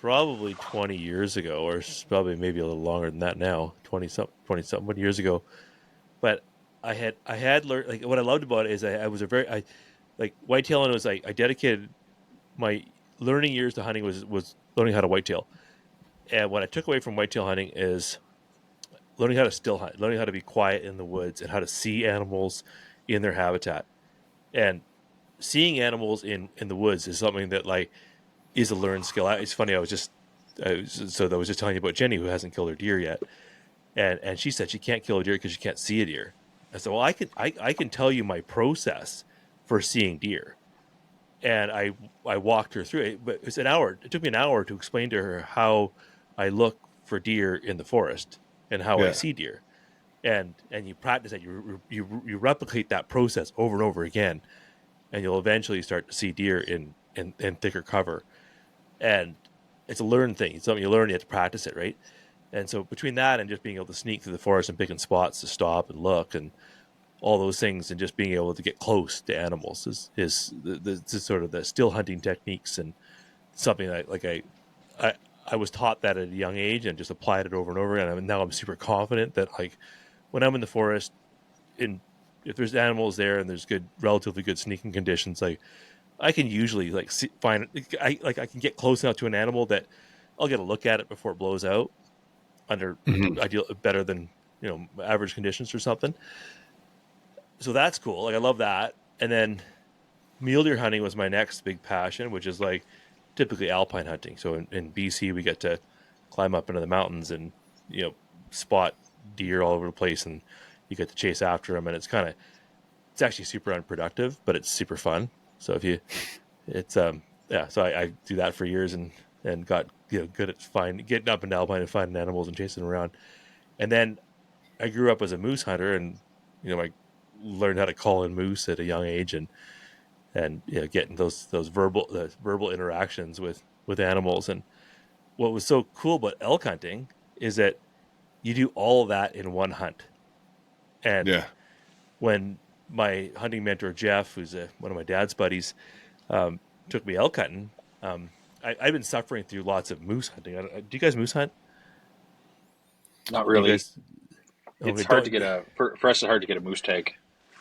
probably 20 years ago, or probably maybe a little longer than that now, 20 something years ago. But I had learned, like, what I loved about it is I was like whitetailing was like, I dedicated my learning years to hunting was learning how to whitetail. And what I took away from whitetail hunting is learning how to still hunt, learning how to be quiet in the woods and how to see animals in their habitat. And seeing animals in the woods is something that like is a learned skill. It's funny. I was just telling you about Jenny, who hasn't killed her deer yet. And she said she can't kill a deer because she can't see a deer. I said, well, I can tell you my process for seeing deer. And I walked her through it, but it's an hour. It took me an hour to explain to her how I look for deer in the forest and how I see deer. And you practice that, you replicate that process over and over again, and you'll eventually start to see deer in thicker cover. And it's a learned thing. It's something you learn. You have to practice it, right? And so between that and just being able to sneak through the forest and picking spots to stop and look and all those things, and just being able to get close to animals is the sort of the still hunting techniques, and something that like I was taught that at a young age and just applied it over and over again. And now I'm super confident that like when I'm in the forest, if there's animals there and there's relatively good sneaking conditions, like I can usually like I can get close enough to an animal that I'll get a look at it before it blows out under better than average conditions or something. So that's cool. Like I love that. And then mule deer hunting was my next big passion, which is like typically alpine hunting. So in BC, we get to climb up into the mountains and spot deer all over the place, and you get to chase after them. And it's actually super unproductive, but it's super fun. So so I do that for years and got good at getting up into alpine and finding animals and chasing them around. And then I grew up as a moose hunter, and I learned how to call in moose at a young age, and getting those verbal interactions with animals. And what was so cool about elk hunting is that you do all of that in one hunt. And when my hunting mentor Jeff, who's one of my dad's buddies, took me elk hunting, I've been suffering through lots of moose hunting. Do you guys moose hunt? Not really. It's hard to get for us. It's hard to get a moose tag.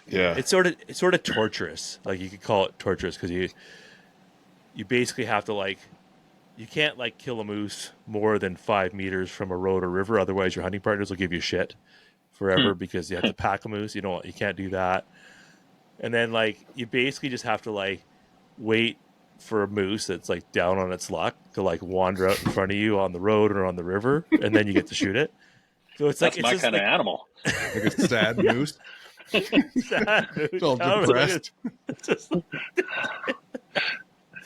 Yeah, it's sort of torturous. Like you could call it torturous because you basically have to you can't kill a moose more than 5 meters from a road or river. Otherwise, your hunting partners will give you shit forever because you have to pack a moose. You can't do that. And then you basically just have to wait for a moose that's down on its luck to wander out in front of you on the road or on the river, and then you get to shoot it. So it's that's my kind of animal. Like a sad moose. Sad moose. It's all depressed.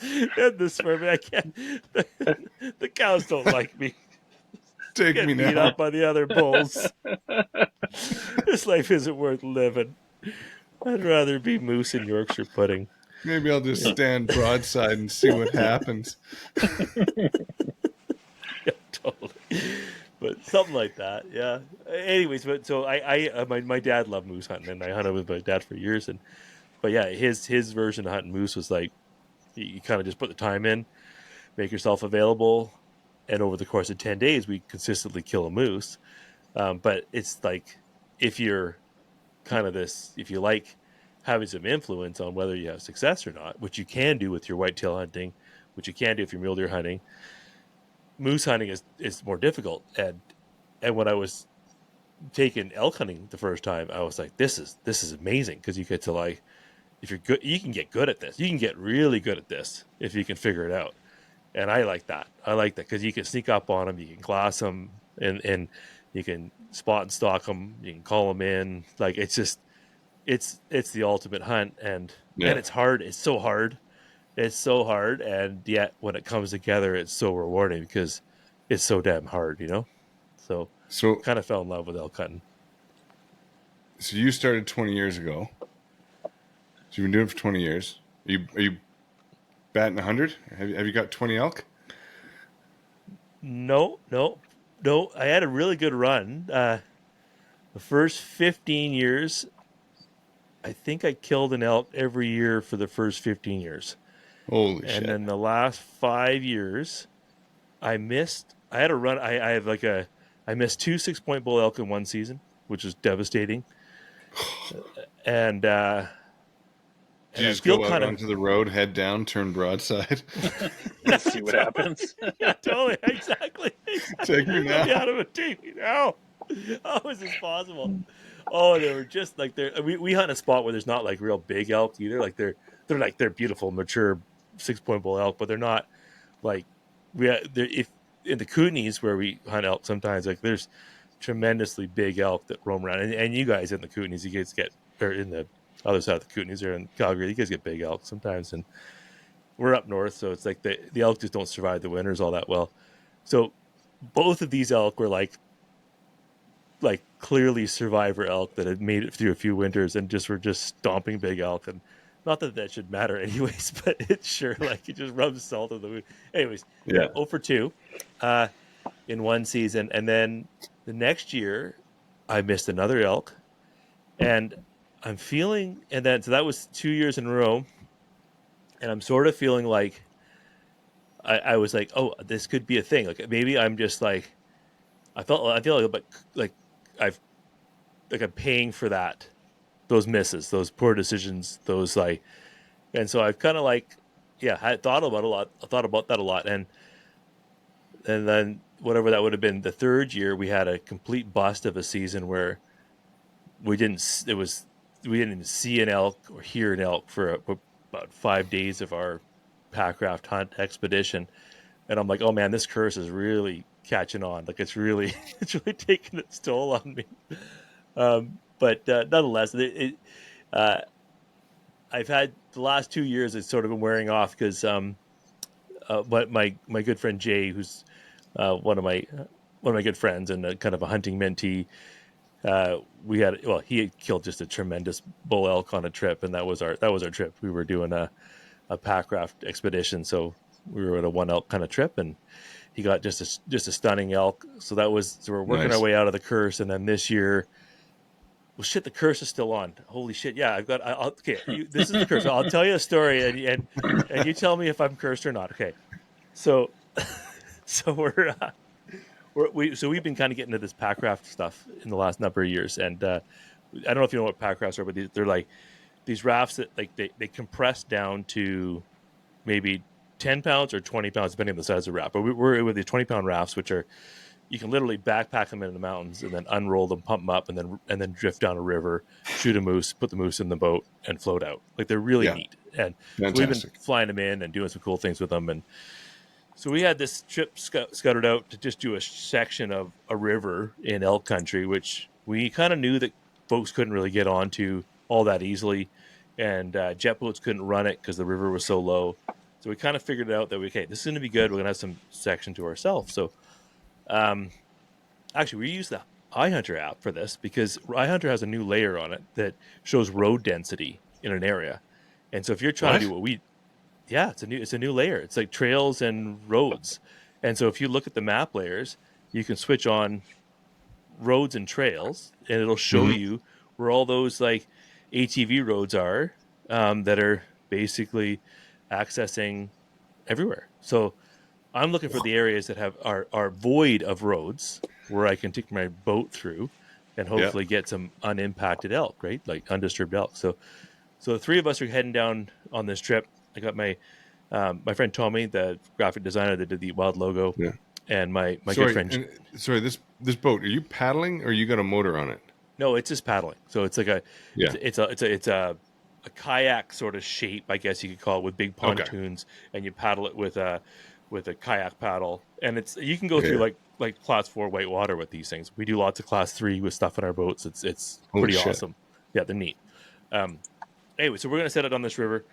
And this for me, I can't. The cows don't like me. Take me beat now. up by the other bulls. This life isn't worth living. I'd rather be moose and Yorkshire pudding. Maybe I'll just stand broadside and see what happens. Yeah, totally. But something like that, yeah. Anyways, but so my dad loved moose hunting, and I hunted with my dad for years. But yeah, his version of hunting moose was you kind of just put the time in, make yourself available, and over the course of 10 days, we consistently kill a moose. But it's if you're if you like having some influence on whether you have success or not, which you can do with your whitetail hunting, which you can do if you're mule deer hunting, moose hunting is more difficult. And when I was taking elk hunting the first time, I was like, this is amazing, because you get to if you're good, you can get good at this. You can get really good at this if you can figure it out. And I like that. I like that because you can sneak up on them, you can glass them, and you can spot and stalk them. You can call them in. Like it's just it's the ultimate hunt, and it's hard. It's so hard. It's so hard, and yet when it comes together, it's so rewarding because it's so damn hard, you know. So So kind of fell in love with elk hunting. so you started 20 years ago. So you've been doing it for 20 years. Are you batting 100? Have you got 20 elk? No. I had a really good run. The first 15 years, I think I killed an elk every year for the first 15 years. Holy And shit. then the last 5 years, I missed. I had a run. I missed 2 6-point bull elk in one season, which was devastating. And Did you I just feel go out kind of onto the road, head down, turn broadside? See what happens. yeah, totally, exactly. Take me now. Out of a TV now. How is this possible? Oh, they were just like we hunt a spot where there's not like real big elk either. Like they're beautiful, mature 6-point bull elk, but they're not like if in the Kootenays where we hunt elk sometimes like there's tremendously big elk that roam around, and you guys in the Kootenays, you guys get or in the other side of the Kootenays or in Calgary, you guys get big elk sometimes, and we're up north, so it's like the elk just don't survive the winters all that well. So both of these elk were like clearly survivor elk that had made it through a few winters and were just stomping big elk. And not that should matter anyways, but it's sure like it just rubs salt in the wound. Anyways, Yeah. 0 for 2 in one season, and then the next year I missed another elk, and I'm feeling, and then so that was 2 years in a row, and I'm sort of feeling like I was like, oh, this could be a thing. Like maybe I'm just like I feel like I've like I'm paying for those misses, those poor decisions, those like, and so I've kind of like, yeah, I thought about that a lot, and then whatever that would have been, the third year we had a complete bust of a season where we didn't even see an elk or hear an elk for about 5 days of our packraft hunt expedition, and I'm like, oh man, this curse is really catching on. Like it's really taking its toll on me. But nonetheless, I've had the last 2 years. It's sort of been wearing off because but my good friend Jay, who's one of my good friends and a kind of a hunting mentee, he had killed just a tremendous bull elk on a trip, and that was our trip. We were doing a packraft expedition, so we were at a one elk kind of trip, and he got just a stunning elk. So we're working our way out of the curse, and then this year, well, shit, the curse is still on. Holy shit, yeah, okay. This is the curse. I'll tell you a story, and you tell me if I'm cursed or not. Okay, so we've been kind of getting into this packraft stuff in the last number of years, and I don't know if you know what packrafts are, but they're like these rafts that like they compress down to maybe 10 pounds or 20 pounds, depending on the size of the raft. But we're with the 20-pound rafts, which are, you can literally backpack them into the mountains and then unroll them, pump them up, and then drift down a river, shoot a moose, put the moose in the boat, and float out. Like they're really neat. And so we've been flying them in and doing some cool things with them. And so we had this trip scouted out to just do a section of a river in elk country, which we kind of knew that folks couldn't really get onto all that easily, and jet boats couldn't run it because the river was so low. So we kind of figured out that this is going to be good. We're going to have some section to ourselves. So actually, we use the iHunter app for this because iHunter has a new layer on it that shows road density in an area. And so if you're trying to do it's a new layer. It's like trails and roads. And so if you look at the map layers, you can switch on roads and trails, and it'll show you where all those like ATV roads are that are basically accessing everywhere. So I'm looking for the areas that are void of roads where I can take my boat through and hopefully get some unimpacted elk, right? Like undisturbed elk. So the three of us are heading down on this trip. I got my friend Tommy, the graphic designer that did the EatWild logo, and my good friend. This boat, are you paddling or you got a motor on it? No, it's just paddling. So it's like it's a kayak sort of shape, I guess you could call it, with big pontoons, and you paddle it with with a kayak paddle, and you can go through like class 4 whitewater with these things. We do lots of class 3 with stuff in our boats. It's Holy pretty shit. awesome. Yeah, they're neat. Anyway, so we're gonna set it on this river,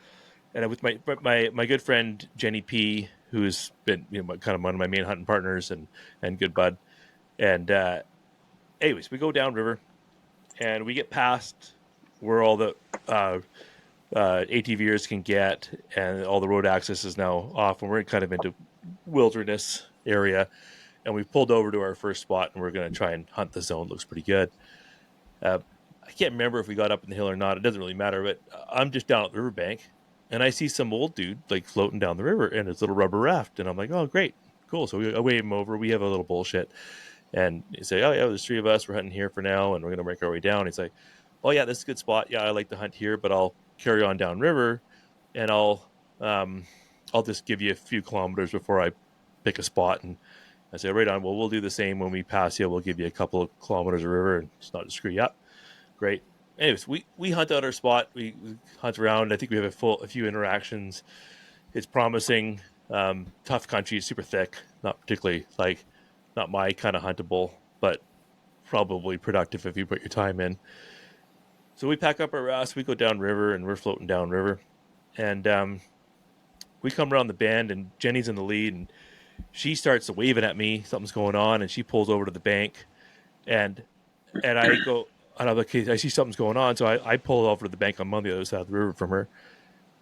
and with my good friend Jenny P, who's been kind of one of my main hunting partners and good bud. And anyways, we go down river, and we get past where all the ATVers can get, and all the road access is now off, and we're kind of into wilderness area, and we pulled over to our first spot, and we're going to try and hunt the zone. Looks pretty good. I can't remember if we got up in the hill or not. It doesn't really matter, but I'm just down at the riverbank, and I see some old dude like floating down the river in his little rubber raft, and I'm like, oh, great, cool. So I wave him over. We have a little bullshit, and he say, oh yeah, there's 3 of us. We're hunting here for now, and we're going to make our way down. He's like, oh yeah, this is a good spot. Yeah, I like to hunt here, but I'll carry on down river, and I'll just give you a few kilometers before I pick a spot. And I say, right on. Well, we'll do the same when we pass you. We'll give you a couple of kilometers of river, and it's not to screw you up. Great. Anyways, we hunt out our spot. We hunt around. I think we have a few interactions. It's promising. Tough country, super thick. Not particularly not my kind of huntable, but probably productive if you put your time in. So we pack up our rafts, we go down river, and we're floating down river. And we come around the bend, and Jenny's in the lead, and she starts waving at me. Something's going on, and she pulls over to the bank. And I go, and I'm like, okay, I see something's going on. So I pull over to the bank. I'm on the other side of the river from her.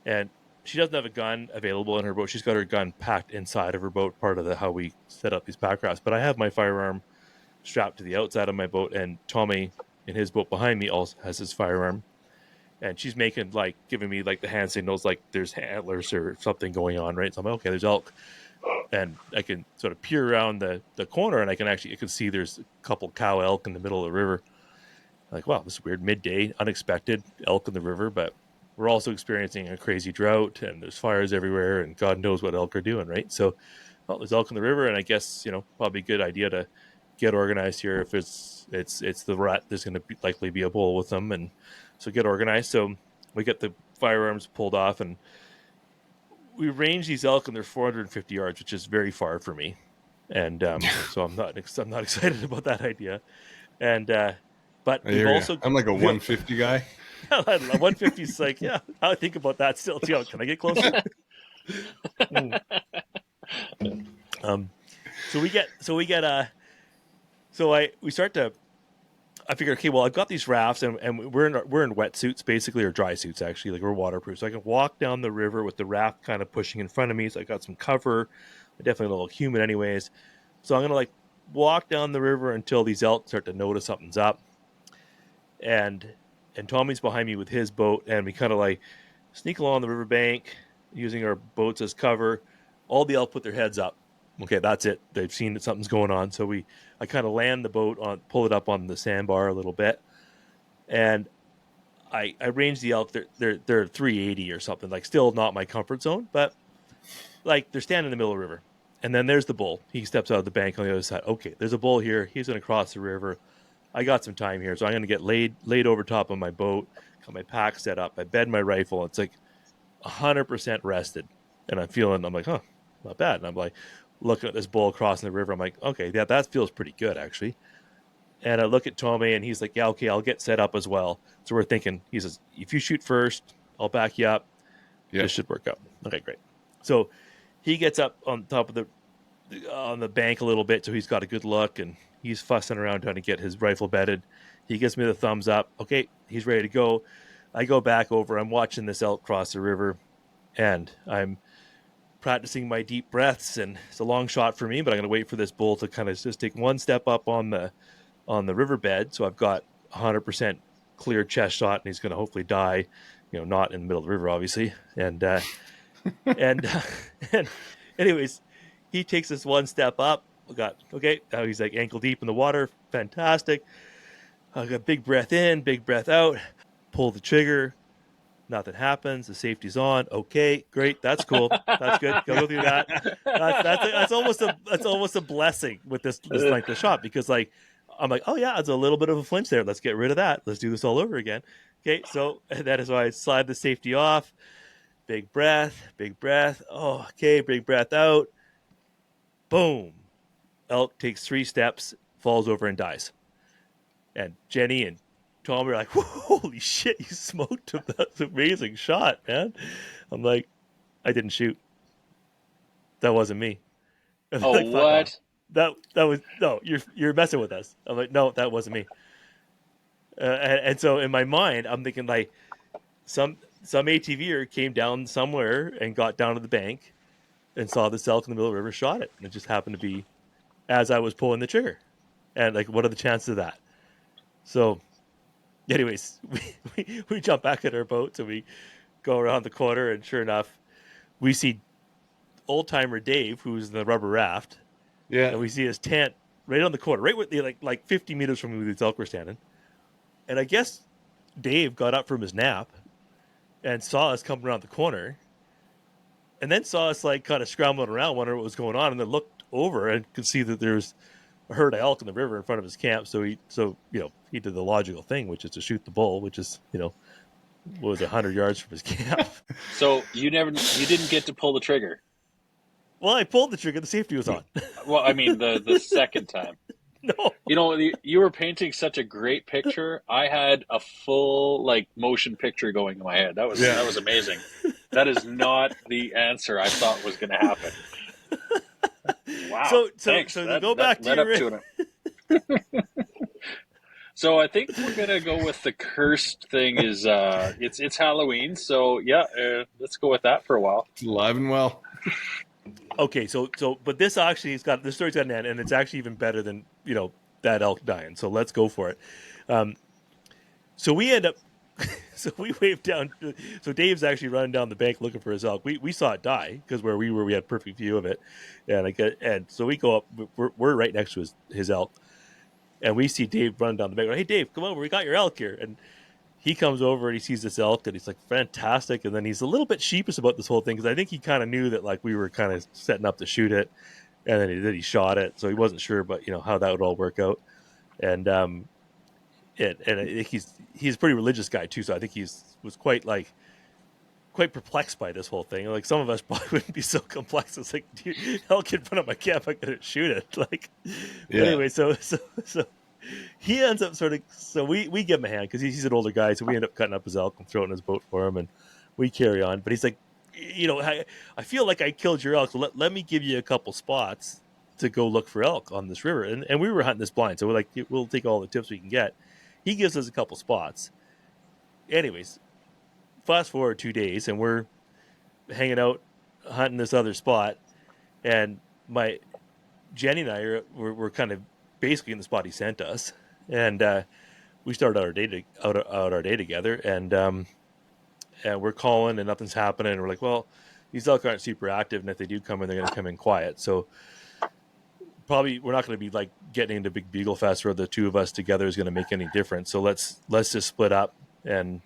And she doesn't have a gun available in her boat. She's got her gun packed inside of her boat, part of how we set up these pack rafts. But I have my firearm strapped to the outside of my boat, and Tommy in his boat behind me also has his firearm, and she's giving me the hand signals, like there's antlers or something going on, right? So I'm like, okay, there's elk, and I can sort of peer around the corner, and I can see there's a couple cow elk in the middle of the river. I'm like, wow, this is weird, midday, unexpected elk in the river, but we're also experiencing a crazy drought, and there's fires everywhere, and God knows what elk are doing, right? So, well, there's elk in the river, and I guess probably a good idea to get organized here. If it's the rat, there's going to likely be a bull with them, and so get organized. So we get the firearms pulled off, and we range these elk, and they're 450 yards, which is very far for me, and so I'm not excited about that idea. And but we've also I'm like a 150 guy. 150 is like, yeah, I think about that still too. Can I get closer? I figure, okay, well, I've got these rafts, and we're in wetsuits, basically, or dry suits, actually, like we're waterproof. So I can walk down the river with the raft kind of pushing in front of me. So I got some cover. I'm definitely a little humid anyways. So I'm going to walk down the river until these elk start to notice something's up. And Tommy's behind me with his boat, and we kind of sneak along the riverbank using our boats as cover. All the elk put their heads up. Okay, that's it. They've seen that something's going on. So I kind of land the boat pull it up on the sandbar a little bit, and I range the elk. They're 380 or something, still not my comfort zone, but they're standing in the middle of the river. And then there's the bull. He steps out of the bank on the other side. Okay, there's a bull here. He's going to cross the river. I got some time here, so I'm going to get laid over top of my boat, got my pack set up, I bed my rifle. It's 100% rested, and I'm like, huh, not bad. And I'm looking at this bull crossing the river. I'm like, okay, yeah, that feels pretty good, actually. And I look at Tommy, and he's like, yeah, okay, I'll get set up as well. So we're thinking, he says, if you shoot first, I'll back you up. Yep. This should work out. Okay, great. So he gets up on top of on the bank a little bit, so he's got a good look, and he's fussing around trying to get his rifle bedded. He gives me the thumbs up. Okay, he's ready to go. I go back over. I'm watching this elk cross the river, and I'm practicing my deep breaths, and it's a long shot for me, but I'm going to wait for this bull to kind of just take one step up on the riverbed, so I've got 100% clear chest shot, and he's going to hopefully die, not in the middle of the river, obviously. And anyways, he takes this one step up. Now he's ankle deep in the water. Fantastic. I got big breath in, big breath out. Pull the trigger. Nothing happens. The safety's on. Okay, great. That's cool. That's good. Go through that. That's almost a blessing with this length of shot, because I'm like, oh yeah, it's a little bit of a flinch there. Let's get rid of that. Let's do this all over again. Okay, so that is why I slide the safety off. Big breath. Oh, okay, big breath out. boom, elk takes 3 steps, falls over and dies. And Jenny and Tom were like, holy shit, you smoked him. That's an amazing shot, man. I'm like, I didn't shoot. That wasn't me. And they're Oh, like, fuck off. what? That was, no, you're messing with us. I'm like, no, that wasn't me. And so in my mind, I'm thinking like some ATVer came down somewhere and got down to the bank and saw this elk in the middle of the river, shot it. And it just happened to be as I was pulling the trigger. And like, what are the chances of that? So anyways, we jump back in our boats and we go around the corner, and sure enough, we see old timer Dave, who's in the rubber raft, Yeah. and we see his tent right on the corner, right with the like 50 meters from where these elk were standing. And I guess Dave got up from his nap and saw us coming around the corner, and then saw us like kind of scrambling around, wondering what was going on, and then looked over and could see that there's a herd of elk in the river in front of his camp. So he did the logical thing, which is to shoot the bull, which is, what was 100 yards from his camp. So you didn't get to pull the trigger. Well, I pulled the trigger. The safety was on. Well, I mean the second time. No. You were painting such a great picture. I had a full motion picture going in my head. That was amazing. That is not the answer I thought was going to happen. Wow. So thanks. to go back to your... it. So I think we're gonna go with the cursed thing. Is it's Halloween, so yeah, let's go with that for a while. Alive and well. Okay, so but this story's got an end, and it's actually even better than that elk dying. So let's go for it. So we end up, so we waved down. So Dave's actually running down the bank looking for his elk. We saw it die because where we were, we had perfect view of it, and so we go up. We're right next to his elk, and we see Dave running down the bank. Hey Dave, come over. We got your elk here, and he comes over and he sees this elk and he's like, fantastic. And then he's a little bit sheepish about this whole thing because I think he kind of knew that we were kind of setting up to shoot it, and then he shot it. So he wasn't sure, but how that would all work out. And I think he's a pretty religious guy too. So I think was quite perplexed by this whole thing. Like some of us probably wouldn't be so complex. It's like, dude, elk in front of my camp, I'm gonna shoot it. Anyway, so he ends up so we give him a hand because he's an older guy, so we end up cutting up his elk and throwing in his boat for him, and we carry on. But he's like, I feel like I killed your elk, so let me give you a couple spots to go look for elk on this river. And we were hunting this blind, so we're like, we'll take all the tips we can get. He gives us a couple spots. Anyways, fast forward 2 days, and we're hanging out hunting this other spot, and my Jenny and I were kind of basically in the spot he sent us, and we started our day together, and we're calling and nothing's happening, and we're like, well, these elk aren't super active, and if they do come in, they're going to come in quiet, so probably we're not going to be getting into big bugle fest where the two of us together is going to make any difference. So let's just split up and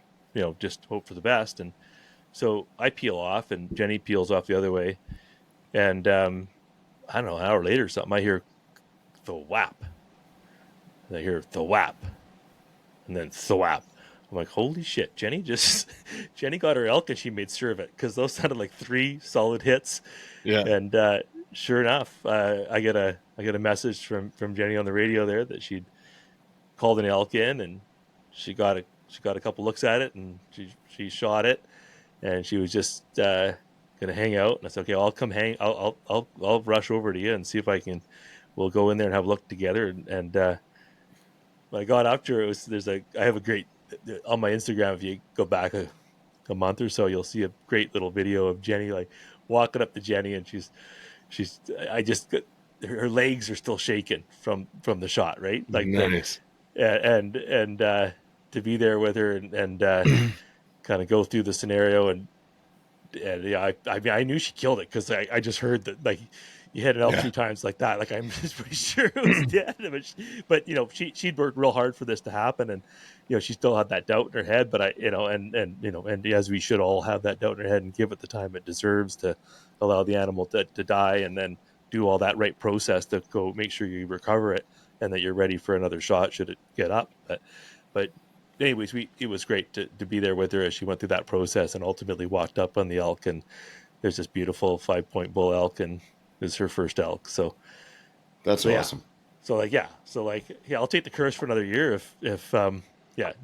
just hope for the best. And so I peel off and Jenny peels off the other way, and I don't know, an hour later or something, I hear thwap. And I hear thwap, and then thwap. I'm like, holy shit, Jenny got her elk and she made sure of it, because those sounded like 3 solid hits. Yeah. And sure enough, I get a message from Jenny on the radio there that she'd called an elk in, and she got a couple looks at it, and she shot it, and she was just gonna hang out. And I said, okay, I'll come hang. I'll rush over to you and see if we'll go in there and have a look together. And when I got up to her, I have a great on my Instagram. If you go back a month or so, you'll see a great little video of Jenny walking up to Jenny, and her legs are still shaking from the shot, right? Nice. And to be there with her and kind of go through the scenario, and yeah, I knew she killed it because I just heard that you hit an elk 3 times like that. I'm just pretty sure it was dead. But she'd worked real hard for this to happen, and she still had that doubt in her head. But and as we should all have that doubt in our head and give it the time it deserves to allow the animal to die, and then do all that right process to go make sure you recover it and that you're ready for another shot should it get up. But anyways, it was great to be there with her as she went through that process and ultimately walked up on the elk, and there's this beautiful 5-point bull elk, and is her first elk. So That's yeah. awesome. So I'll take the curse for another year if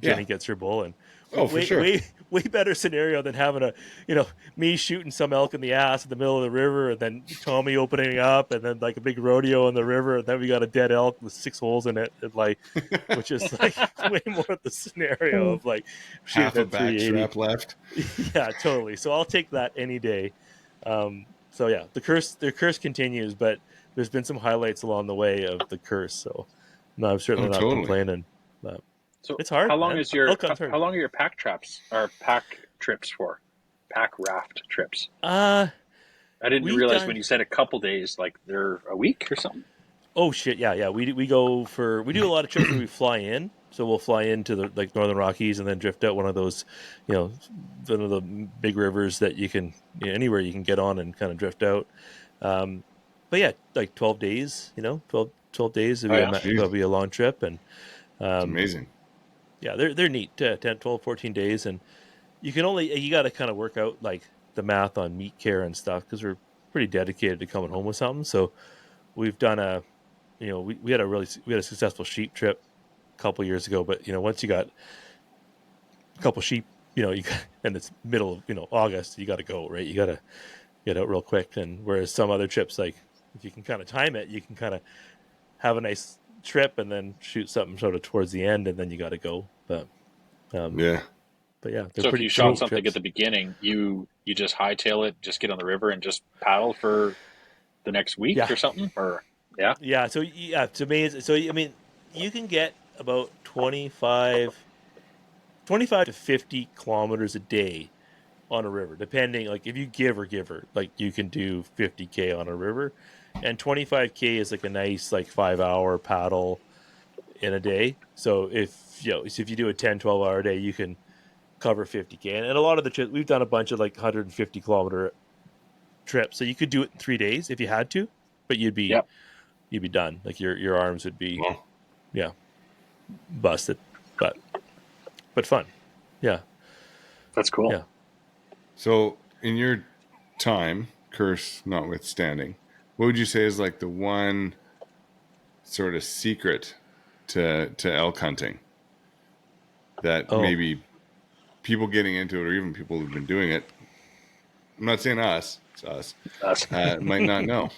Jenny gets her bull. And Oh, for sure. way better scenario than having me shooting some elk in the ass in the middle of the river, and then Tommy opening up, and then like a big rodeo in the river, and then we got a dead elk with 6 holes in it, and which is like way more of the scenario of like shooting Half a at back 380. strap left. Yeah, totally. So I'll take that any day. So yeah, the curse continues, but there's been some highlights along the way of the curse. So no, I'm certainly not totally. complaining. But So it's hard. how long man. is your Elk hunt's hard. how long are your pack trips for? Pack raft trips. I didn't realize when you said a couple days, like they're a week or something. Oh shit, yeah. We do a lot of trips where we fly in. So we'll fly into the like Northern Rockies and then drift out one of those, one of the big rivers that you can anywhere you can get on and kind of drift out. But yeah, like 12 days, 12 days would be a long trip, and It's amazing. yeah, they're neat. 10, 12, 14 days, and you got to kind of work out like the math on meat care and stuff because we're pretty dedicated to coming home with something. So we've done we had a successful sheep trip a couple years ago, but once you got a couple sheep, and it's middle of August, you got to go, right? You got to get out real quick. And whereas some other trips, like if you can kind of time it, you can kind of have a nice trip and then shoot something sort of towards the end, and then you got to go. But yeah. But yeah, so if you shot something at the beginning, you just hightail it, just get on the river and just paddle for the next week or something, or yeah. So to me, I mean, you can get about 25 to 50 kilometers a day on a river, depending. Like if you give her, like you can do 50K on a river, and 25K is like a nice like 5-hour paddle in a day. So if you do a 10-12 hour day, you can cover 50K. And a lot of the trips, we've done a bunch of like 150 kilometer trips, so you could do it in 3 days if you had to, but you'd be done. Like your arms would be busted, but fun. Yeah, that's cool. Yeah. So in your time, curse notwithstanding, what would you say is like the one sort of secret to elk hunting that maybe people getting into it, or even people who've been doing it, I'm not saying us, it's us, might not know?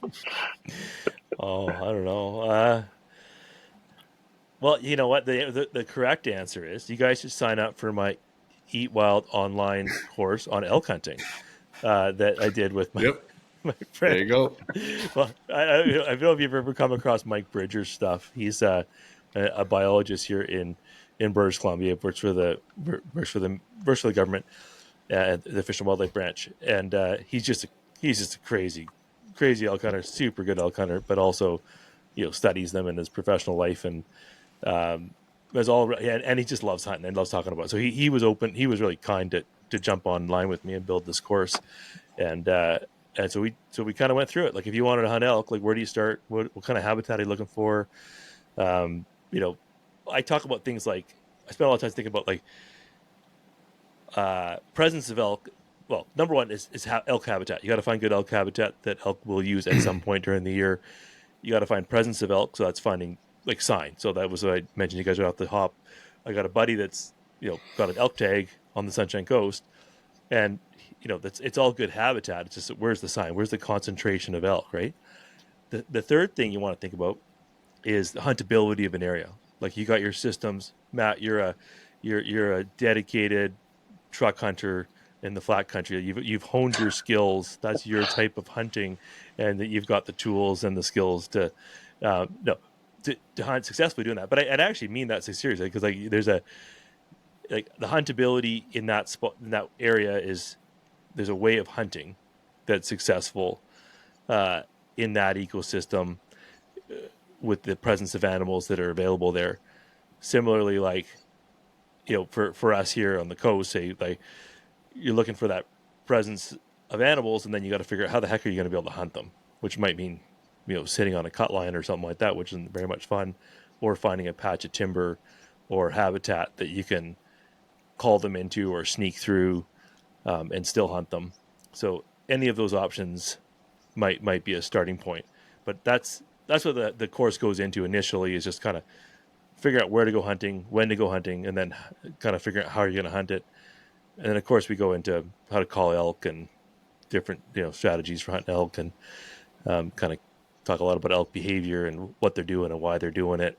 I don't know. Well, you know what? The correct answer is you guys should sign up for my EatWild online course on elk hunting that I did with my friend. There you go. Well, I don't know if you've ever come across Mike Bridger's stuff. He's a biologist here in British Columbia, works for the government, the Fish and Wildlife Branch, and he's just a crazy elk hunter, super good elk hunter, but also studies them in his professional life, and and he just loves hunting and loves talking about it. So he was open. He was really kind to jump online with me and build this course, and so we kind of went through it. Like if you wanted to hunt elk, like where do you start? What kind of habitat are you looking for? I talk about things like I spend a lot of time thinking about like presence of elk. Well, number one is elk habitat. You got to find good elk habitat that elk will use at some point during the year. You got to find presence of elk, so that's finding like sign. So that was what I mentioned. You guys are off the hop. I got a buddy that's got an elk tag on the Sunshine Coast, and it's all good habitat. It's just where's the sign? Where's the concentration of elk? Right. The third thing you want to think about is the huntability of an area. Like you got your systems, Matt. You're a dedicated truck hunter in the flat country. You've honed your skills. That's your type of hunting, and that you've got the tools and the skills to hunt successfully doing that. But I'd actually mean that seriously, because like there's the huntability in that spot, in that area, is there's a way of hunting that's successful in that ecosystem with the presence of animals that are available there. Similarly, like for us here on the coast, say like you're looking for that presence of animals, and then you got to figure out how the heck are you going to be able to hunt them, which might mean sitting on a cut line or something like that, which isn't very much fun, or finding a patch of timber or habitat that you can call them into or sneak through and still hunt them. So any of those options might be a starting point. But that's what the course goes into initially, is just kind of figure out where to go hunting, when to go hunting, and then kind of figure out how you're going to hunt it. And then of course we go into how to call elk and different strategies for hunting elk, and kind of talk a lot about elk behavior and what they're doing and why they're doing it.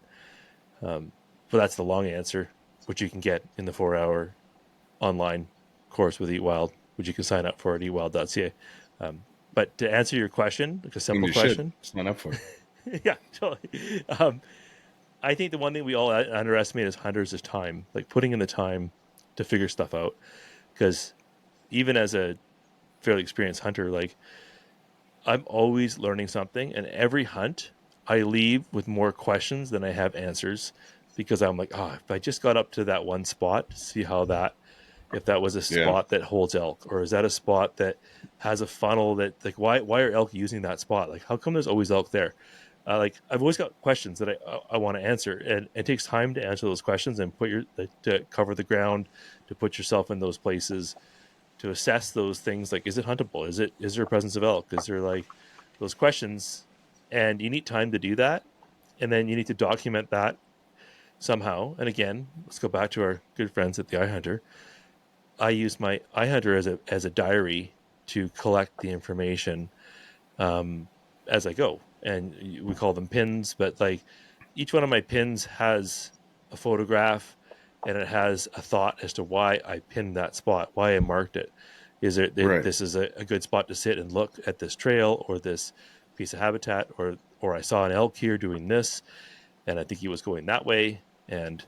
But that's the long answer, which you can get in the 4-hour online course with EatWild, which you can sign up for at eatwild.ca. But to answer your question, like a simple question, sign up for it. yeah, totally. I think the one thing we all underestimate as hunters is time, like putting in the time to figure stuff out. Because even as a fairly experienced hunter, like I'm always learning something, and every hunt I leave with more questions than I have answers, because I'm like, if I just got up to that one spot, see how that, if that was a spot that holds elk, or is that a spot that has a funnel that, like, why are elk using that spot? Like, how come there's always elk there? Like, I've always got questions that I want to answer, and it takes time to answer those questions and to cover the ground, to put yourself in those places, to assess those things. Like, is it huntable? Is there a presence of elk? Is there, like, those questions? And you need time to do that, and then you need to document that somehow. And again, let's go back to our good friends at the iHunter. I use my iHunter as a diary to collect the information as I go, and we call them pins. But like, each one of my pins has a photograph, and it has a thought as to why I pinned that spot, why I marked it. Is it this is a good spot to sit and look at this trail or this piece of habitat, or I saw an elk here doing this, and I think he was going that way, and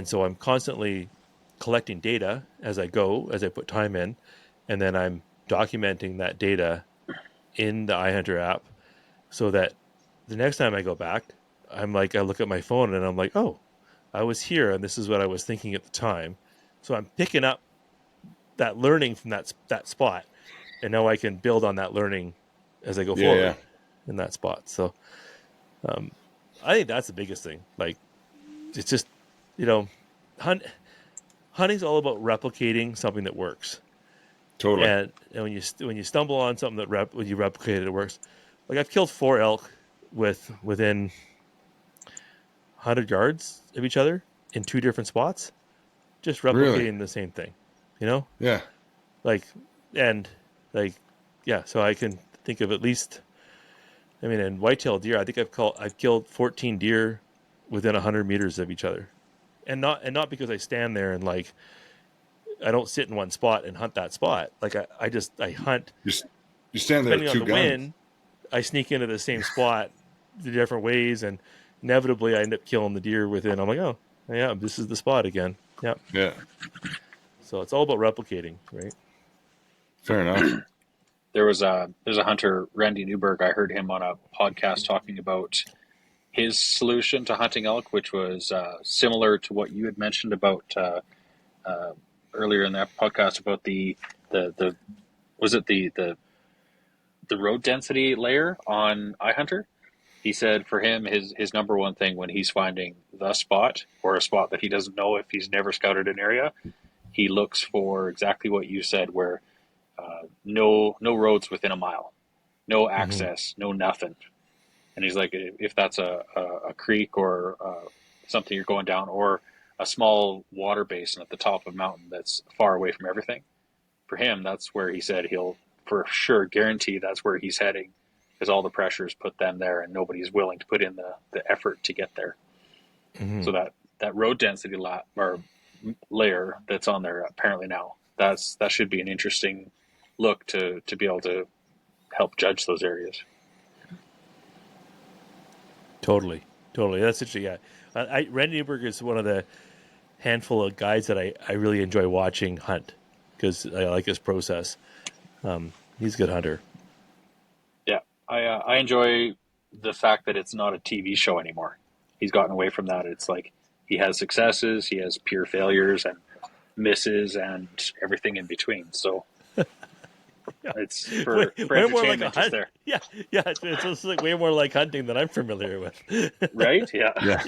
so I'm constantly collecting data as I go, as I put time in, and then I'm documenting that data in the iHunter app, so that the next time I go back, I'm like, I look at my phone and I'm like, oh, I was here and this is what I was thinking at the time. So I'm picking up that learning from that spot, and now I can build on that learning as I go forward in that spot. So I think that's the biggest thing. Like, it's just, hunting's all about replicating something that works. Totally. And when you stumble on something that when you replicate it, it works. Like, I've killed 4 elk within 100 yards of each other in 2 different spots, just replicating the same thing. Yeah. Like, and like, yeah. So I can think of at least, in whitetail deer, I think I've killed 14 deer within 100 meters of each other, and not because I stand there and, like, I don't sit in one spot and hunt that spot. Like, I hunt. You stand there Depending with on 2 the guns. wind, I sneak into the same spot the different ways, and inevitably I end up killing the deer within. I'm like, oh yeah, this is the spot again. Yeah. Yeah. So it's all about replicating, right? Fair enough. There's a hunter, Randy Newberg. I heard him on a podcast talking about his solution to hunting elk, which was similar to what you had mentioned about earlier in that podcast about the was it the road density layer on iHunter. He said for him, his number one thing when he's finding the spot, or a spot that he doesn't know if he's never scouted an area, he looks for exactly what you said, where no roads within a mile, no access, no nothing. And he's like, if that's a creek or something you're going down, or a small water basin at the top of a mountain that's far away from everything, for him, that's where he said he'll for sure guarantee that's where he's heading, because all the pressure is put them there and nobody's willing to put in the effort to get there. So that road density or layer that's on there apparently now, that should be an interesting look to be able to help judge those areas. Totally. That's interesting. Yeah, Randy Newberg is one of the handful of guys that I really enjoy watching hunt, because I like his process. He's a good hunter. Yeah, I enjoy the fact that it's not a TV show anymore. He's gotten away from that. It's like he has successes, he has pure failures and misses, and everything in between. So it's for way more like a entertainment. hunt. There, Yeah. It's like way more like hunting than I'm familiar with. right? Yeah.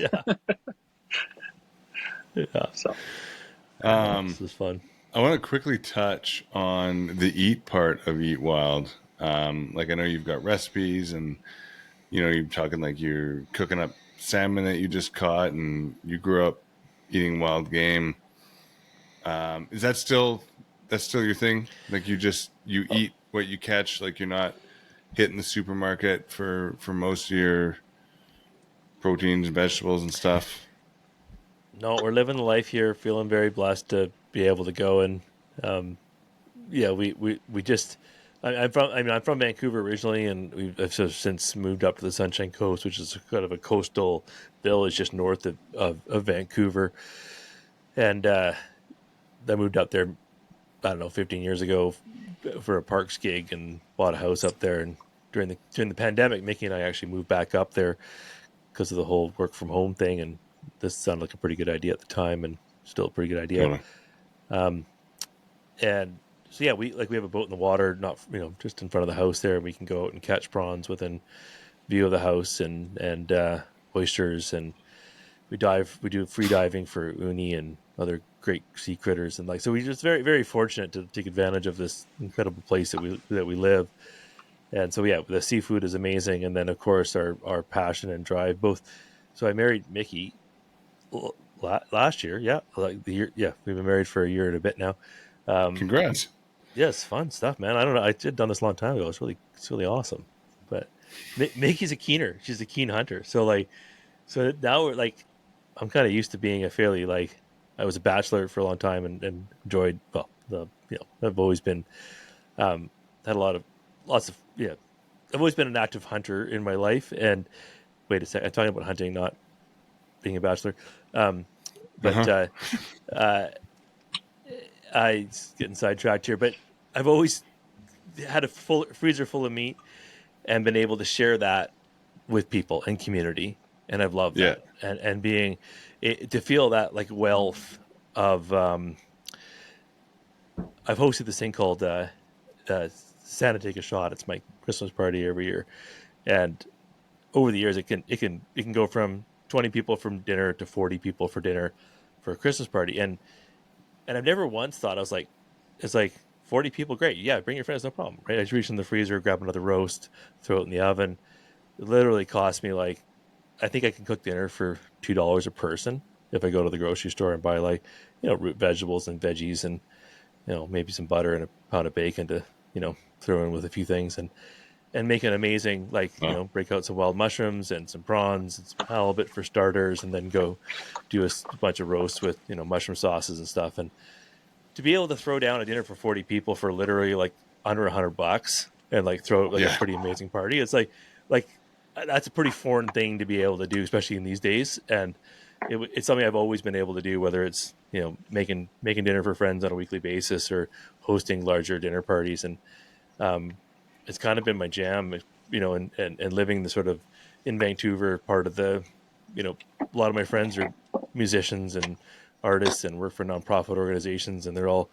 Yeah. So This is fun. I want to quickly touch on the eat part of EatWild. Like I know you've got recipes, and you're talking like you're cooking up salmon that you just caught, and you grew up eating wild game. Is that's still your thing? Like you eat what you catch, like you're not hitting the supermarket for most of your proteins, vegetables, and stuff. No, we're living the life here, feeling very blessed to be able to go and um, yeah, we just. I'm from Vancouver originally, and I've since moved up to the Sunshine Coast, which is kind of a coastal village just north of Vancouver. And I moved up there, I don't know, 15 years ago for a parks gig and bought a house up there. And during the pandemic, Mickey and I actually moved back up there because of the whole work from home thing. And this sounded like a pretty good idea at the time, and still a pretty good idea. Totally. And so yeah, we have a boat in the water, not just in front of the house there, and we can go out and catch prawns within view of the house, and oysters, and we do free diving for uni and other great sea critters, and so we're just very very fortunate to take advantage of this incredible place that we live. And so yeah, the seafood is amazing, and then of course our passion and drive both. So I married Mickey last year, yeah, like the year, yeah, we've been married for a year and a bit now. Congrats. Yeah, it's fun stuff, man. I don't know. I did done this a long time ago. It's really awesome. But Mickey's a keener. She's a keen hunter. So now we're like, I'm kind of used to being a fairly I was a bachelor for a long time and enjoyed I've always been had lots of yeah. I've always been an active hunter in my life. And wait a second, I'm talking about hunting, not being a bachelor. But I getting sidetracked here, but I've always had a full freezer full of meat and been able to share that with people and community, and I've loved Yeah. that. And being to feel that wealth of I've hosted this thing called Santa Take a Shot. It's my Christmas party every year, and over the years it can go from 20 people from dinner to 40 people for dinner for a Christmas party. And I've never once thought, it's like 40 people, great. Yeah, bring your friends, no problem. Right? I just reach in the freezer, grab another roast, throw it in the oven. It literally cost me I think I can cook dinner for $2 a person if I go to the grocery store and buy root vegetables and veggies and maybe some butter and a pound of bacon to throw in with a few things and make an amazing break out some wild mushrooms and some prawns and some halibut for starters, and then go do a bunch of roasts with mushroom sauces and stuff. And to be able to throw down a dinner for 40 people for literally under $100 and throw a pretty amazing party, it's like that's a pretty foreign thing to be able to do, especially in these days. And it's something I've always been able to do, whether it's making dinner for friends on a weekly basis or hosting larger dinner parties. And it's kind of been my jam, and living the sort of in Vancouver part of the, a lot of my friends are musicians and artists and work for nonprofit organizations, and they're all,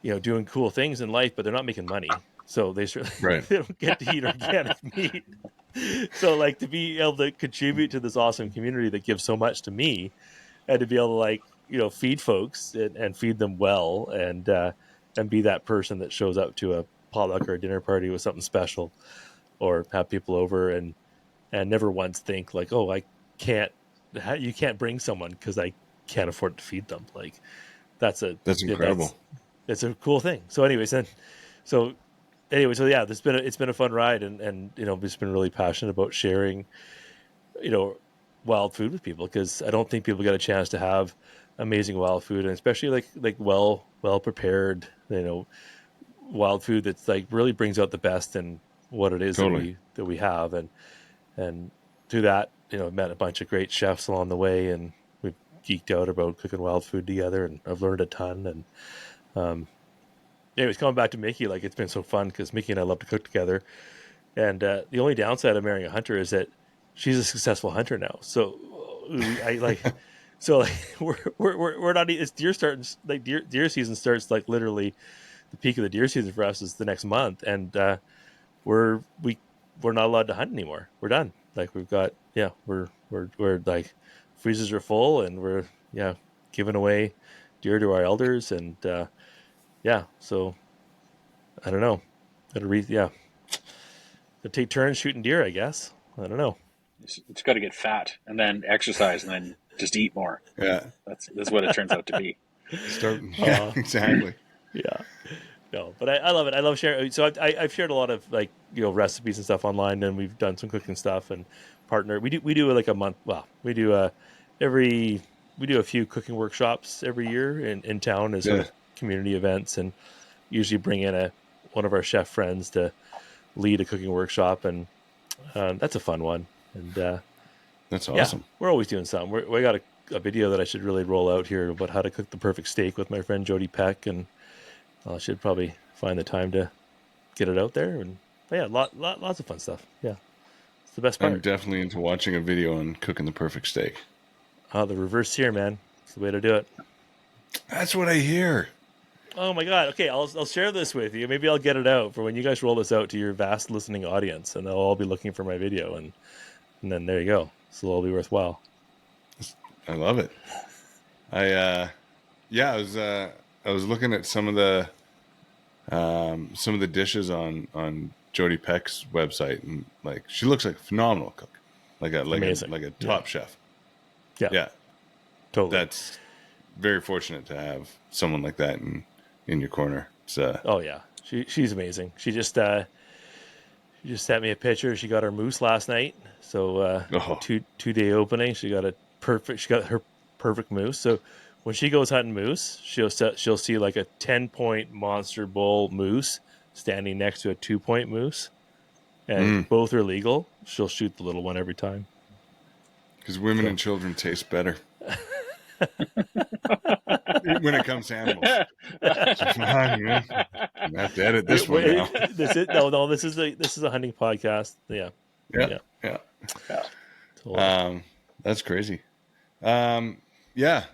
doing cool things in life, but they're not making money. So they certainly Right. they don't get to eat organic meat. So to be able to contribute to this awesome community that gives so much to me, and to be able to feed folks and feed them well, and be that person that shows up to a potluck or a dinner party with something special, or have people over and never once think oh, you can't bring someone because I can't afford to feed them. That's incredible. It's a cool thing. So so yeah, it's been a fun ride, and just been really passionate about sharing wild food with people, because I don't think people get a chance to have amazing wild food, and especially well prepared wild food that's really brings out the best in what it is Totally. that we have. And through that, I've met a bunch of great chefs along the way, and we've geeked out about cooking wild food together, and I've learned a ton. And anyways, coming back to Mickey, it's been so fun because Mickey and I love to cook together. And the only downside of marrying a hunter is that she's a successful hunter now. So we're not. It's deer starting deer season starts literally the peak of the deer season for us is the next month, and we're not allowed to hunt anymore. We're done. We've got we're freezers are full, and we're giving away deer to our elders, and so I don't know. to take turns shooting deer, I guess. I don't know. It's got to get fat and then exercise and then just eat more. Yeah. That's what it turns out to be. Start. Yeah, exactly. Yeah. No, but I love it. I love sharing. So I've shared a lot of like, recipes and stuff online, and we've done some cooking stuff and partner. We do like a month. Well, we do a few cooking workshops every year in town as sort Yeah. of community events, and usually bring in one of our chef friends to lead a cooking workshop, and that's a fun one. And That's yeah, awesome. we're always doing something. We got a video that I should really roll out here about how to cook the perfect steak with my friend Jody Peck, and I should probably find the time to get it out there. And but yeah, lots of fun stuff. Yeah, it's the best part. I'm definitely into watching a video on cooking the perfect steak. The reverse sear, man. It's the way to do it. That's what I hear. Oh my god. Okay, I'll share this with you. Maybe I'll get it out for when you guys roll this out to your vast listening audience, and they'll all be looking for my video, and then there you go. So it'll all be worthwhile. I love it. I was looking at some of the dishes on Jody Peck's website, and like she looks like a phenomenal cook, like a top chef. Yeah, Totally. That's very fortunate to have someone like that in your corner. So oh yeah, she's amazing. She just sent me a picture. She got her moose last night, so 2-day opening. She got her perfect moose. So when she goes hunting moose, she'll see like a 10-point monster bull moose standing next to a 2-point moose, and both are legal. She'll shoot the little one every time. Because women and children taste better when it comes to animals. You have to edit this one now. This is a hunting podcast. Yeah. Totally. That's crazy. Yeah.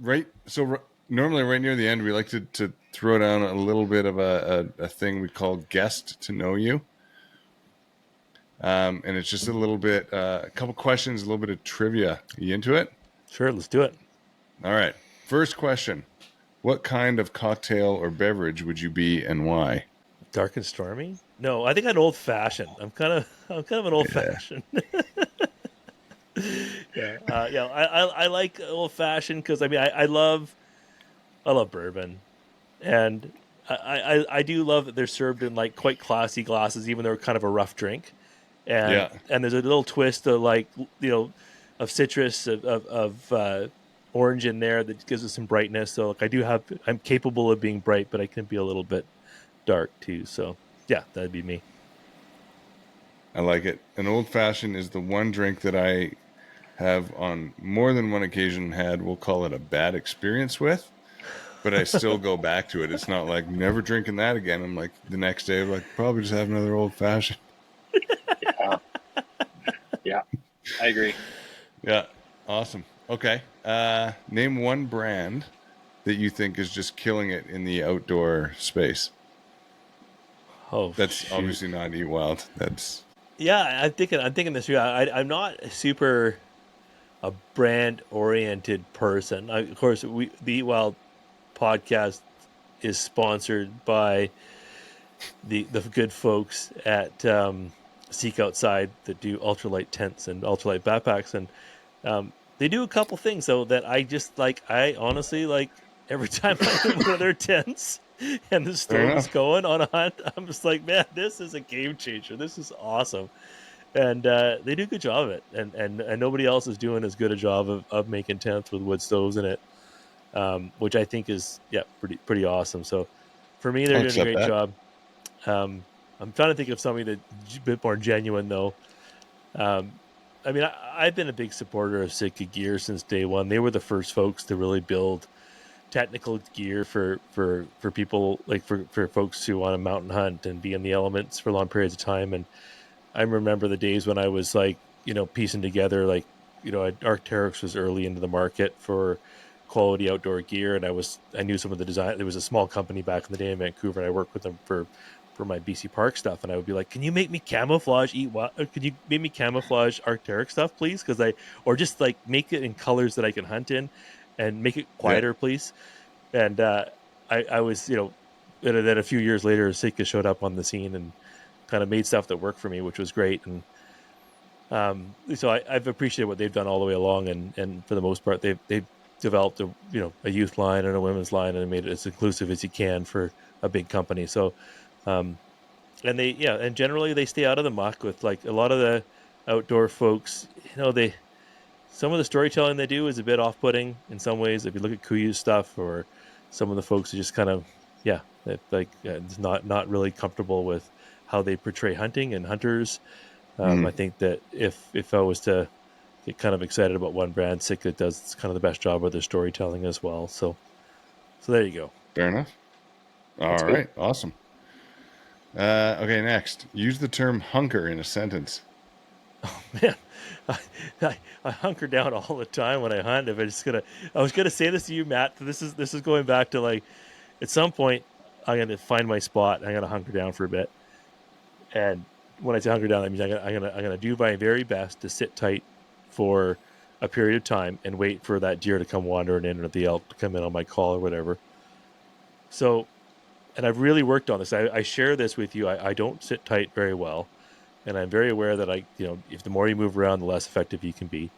Right. So normally right near the end, we like to throw down a little bit of a thing we call guest to know you. And it's just a little bit, a couple questions, a little bit of trivia. Are you into it? Sure. Let's do it. All right. First question. What kind of cocktail or beverage would you be and why? Dark and stormy? No, I think an old fashioned. I'm kind of an old fashioned. I like old fashioned because I love bourbon, and I do love that they're served in like quite classy glasses, even though they're kind of a rough drink. And there's a little twist of of citrus of orange in there that gives it some brightness. So like I'm capable of being bright, but I can be a little bit dark too. So yeah, that'd be me. I like it. An old fashioned is the one drink that I have on more than one occasion had, we'll call it a bad experience with, but I still go back to it. It's not like never drinking that again. I'm like the next day, I'm like probably just have another old fashioned. Yeah, I agree. Yeah. Awesome. Okay. Name one brand that you think is just killing it in the outdoor space. Oh, that's obviously not EatWild. That's I'm thinking this. Yeah, I'm not super a brand oriented person. Of course, the EatWild podcast is sponsored by the good folks at Seek Outside that do ultralight tents and ultralight backpacks, and they do a couple things though that I just like. I honestly like every time I go to one of their tents and the stove is going on a hunt. I'm just like, man, this is a game changer. This is awesome, and they do a good job of it. And nobody else is doing as good a job of making tents with wood stoves in it, which I think is pretty awesome. So for me, they're doing a great job. I'm trying to think of something that's a bit more genuine though. I mean, I've been a big supporter of Sitka gear since day one. They were the first folks to really build technical gear for people, like for folks who want to mountain hunt and be in the elements for long periods of time. And I remember the days when I was like, piecing together, like, Arc'teryx was early into the market for quality outdoor gear. And I knew some of the design. There was a small company back in the day in Vancouver, and I worked with them for my BC Park stuff, and I would be like, can you make me camouflage could you make me camouflage Arc'teryx stuff, please? Or just like make it in colors that I can hunt in and make it quieter, please. And I was, and then a few years later, Sitka showed up on the scene, and kind of made stuff that worked for me, which was great. And so I've appreciated what they've done all the way along, and for the most part, they've developed a youth line and a women's line and made it as inclusive as you can for a big company. So, and and generally they stay out of the muck with like a lot of the outdoor folks. Some of the storytelling they do is a bit off-putting in some ways. If you look at Kuyu's stuff, or some of the folks are just kind of it's not really comfortable with how they portray hunting and hunters. I think that if I was to get kind of excited about one brand, Sitka does kind of the best job of their storytelling as well. So there you go. Fair enough. All right. Awesome. Okay, next. Use the term hunker in a sentence. Man, I hunker down all the time when I hunt. I was gonna say this to you, Matt. This is going back to like, at some point I'm gonna find my spot. I'm gonna hunker down for a bit, and when I say hunker down, that means I'm gonna do my very best to sit tight for a period of time and wait for that deer to come wandering in, or the elk to come in on my call or whatever. So, and I've really worked on this. I share this with you. I don't sit tight very well. And I'm very aware that if the more you move around, the less effective you can be.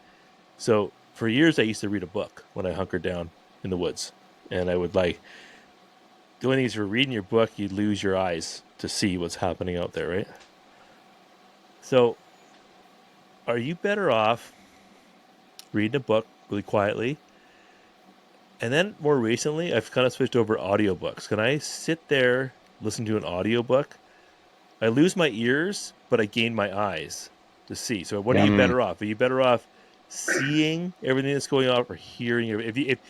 So for years, I used to read a book when I hunkered down in the woods. And I would the only thing is, for reading your book, you'd lose your eyes to see what's happening out there, right? So are you better off reading a book really quietly? And then more recently, I've kind of switched over audiobooks. Can I sit there, listen to an audiobook? I lose my ears, but I gain my eyes to see. So what are you better off? Are you better off seeing everything that's going on, or hearing? If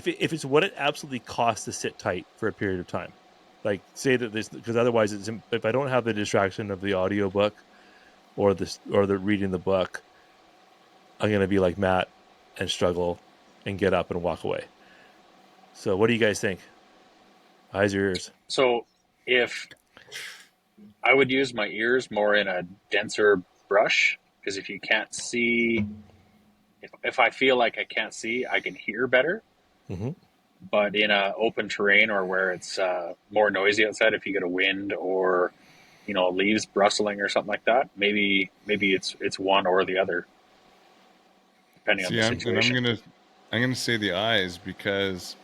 it's what it absolutely costs to sit tight for a period of time, like say that this, because otherwise, if I don't have the distraction of the audiobook or the reading the book, I'm going to be like Matt and struggle and get up and walk away. So what do you guys think? Eyes or ears? So if I would use my ears more in a denser brush, because if you can't see, if I feel like I can't see, I can hear better. Mm-hmm. But in a open terrain, or where it's more noisy outside, if you get a wind or leaves rustling or something like that, maybe it's one or the other, depending on the situation. I'm gonna say the eyes, because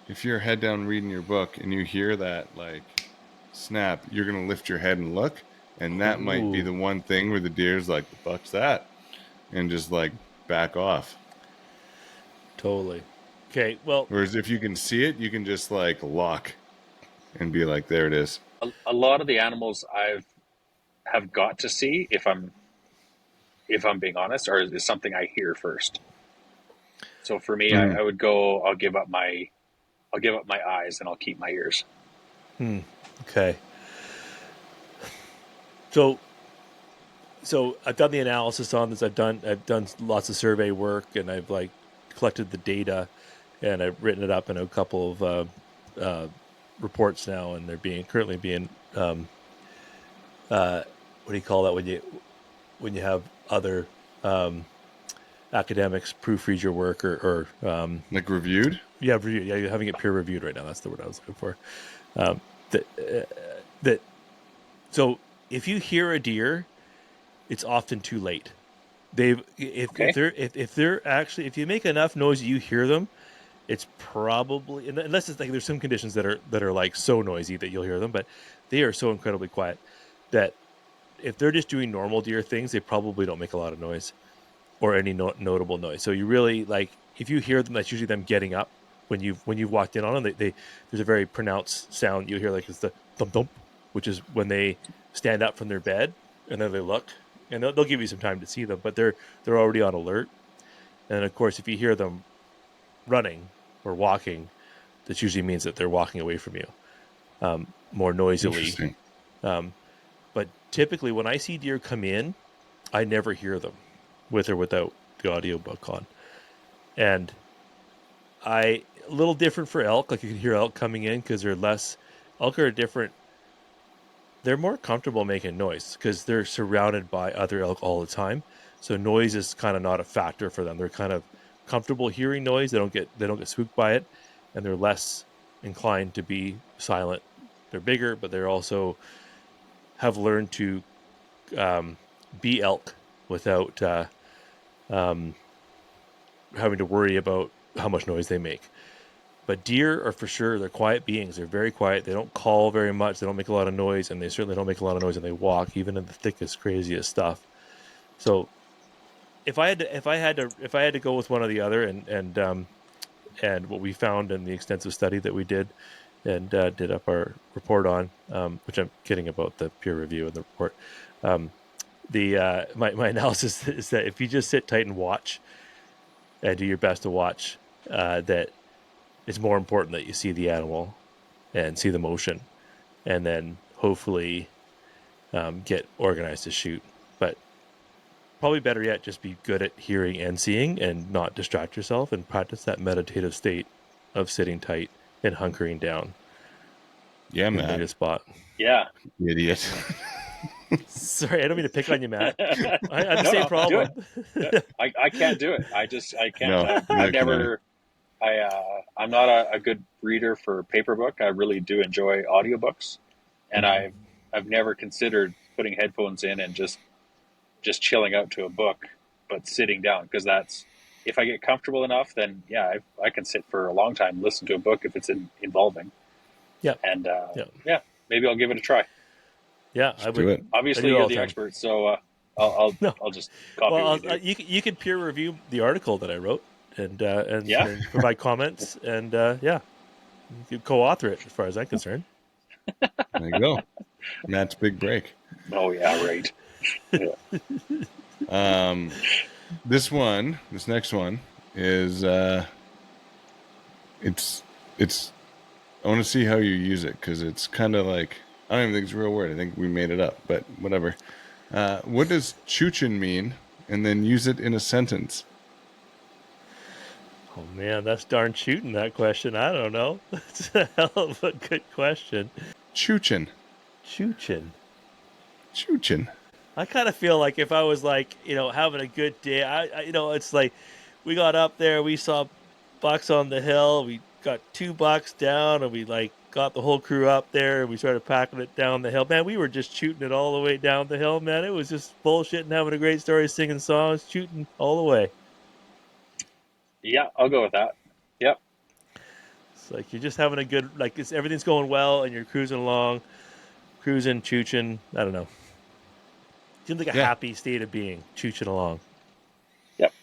if you're head down reading your book and you hear that like snap, you're gonna lift your head and look, and that might be the one thing where the deer's like, "The fuck's that?" and just like back off. Totally. Okay. Well, whereas if you can see it, you can just like lock and be like, "There it is." A lot of the animals have got to see, if I'm being honest, or is something I hear first. So for me, I would go. I'll give up my eyes and I'll keep my ears. Okay. So I've done the analysis on this. I've done lots of survey work, and I've like collected the data, and I've written it up in a couple of reports now, and they're currently being what do you call that when you have other academics proofread your work, or like reviewed? Yeah, reviewed. Yeah, you're having it peer reviewed right now. That's the word I was looking for. So if you hear a deer, it's often too late. If you make enough noise, you hear them. It's probably, unless it's like there's some conditions that are like so noisy that you'll hear them, but they are so incredibly quiet that if they're just doing normal deer things, they probably don't make a lot of noise or any notable noise. So you really, like, if you hear them, that's usually them getting up. When you've walked in on them, there's a very pronounced sound you hear, like it's the thump thump, which is when they stand up from their bed and then they look, and they'll give you some time to see them, but they're already on alert. And of course, if you hear them running or walking, that usually means that they're walking away from you more noisily. But typically, when I see deer come in, I never hear them, with or without the audiobook on. And a little different for elk. Like, you can hear elk coming in because elk are different. They're more comfortable making noise because they're surrounded by other elk all the time. So noise is kind of not a factor for them. They're kind of comfortable hearing noise. They don't get spooked by it, and they're less inclined to be silent. They're bigger, but they're also have learned to be elk without having to worry about how much noise they make. But deer are for sure, they're quiet beings. They're very quiet. They don't call very much. They don't make a lot of noise, and they certainly don't make a lot of noise when they walk, even in the thickest, craziest stuff. So if I had to go with one or the other, and what we found in the extensive study that we did and did up our report on, which I'm kidding about the peer review of the report. My analysis is that if you just sit tight and watch, and do your best to watch, that it's more important that you see the animal and see the motion, and then hopefully get organized to shoot. But probably better yet, just be good at hearing and seeing and not distract yourself, and practice that meditative state of sitting tight and hunkering down. Yeah, in Matt. a spot. Yeah. Idiot. Sorry, I don't mean to pick on you, Matt. I have the No, same no, problem. I can't do it. I can't. No, I've neither can never. I'm not a good reader for paper book. I really do enjoy audiobooks, and I've never considered putting headphones in and just chilling out to a book, but sitting down, because that's, if I get comfortable enough, then yeah, I can sit for a long time, listen to a book if it's involving. Yeah. And yeah, maybe I'll give it a try. Yeah, I do would. it. Obviously, I do you're all the time. expert, so I'll No. just copy Well, what you do. you can peer review the article that I wrote and Yeah. and provide comments, and yeah, you can co-author it as far as I'm concerned. There you go. Matt's big break. Oh yeah, right. Yeah. This next one is it's I want to see how you use it, because it's kind of like, I don't even think it's a real word. I think we made it up, but whatever. What does chuchin mean? And then use it in a sentence. Oh man, that's darn shooting, that question. I don't know. That's a hell of a good question. Chuchin. Chuchin. I kind of feel like if I was like, having a good day, I it's like we got up there, we saw bucks on the hill, we got 2 bucks down, and we like got the whole crew up there, and we started packing it down the hill. Man, we were just shooting it all the way down the hill, man. It was just bullshitting, having a great story, singing songs, shooting all the way. Yeah, I'll go with that. Yep. It's like you're just having a good, like everything's going well, and you're cruising along, chooching. I don't know. Seems like a Yeah. happy state of being, chooching along. Yep.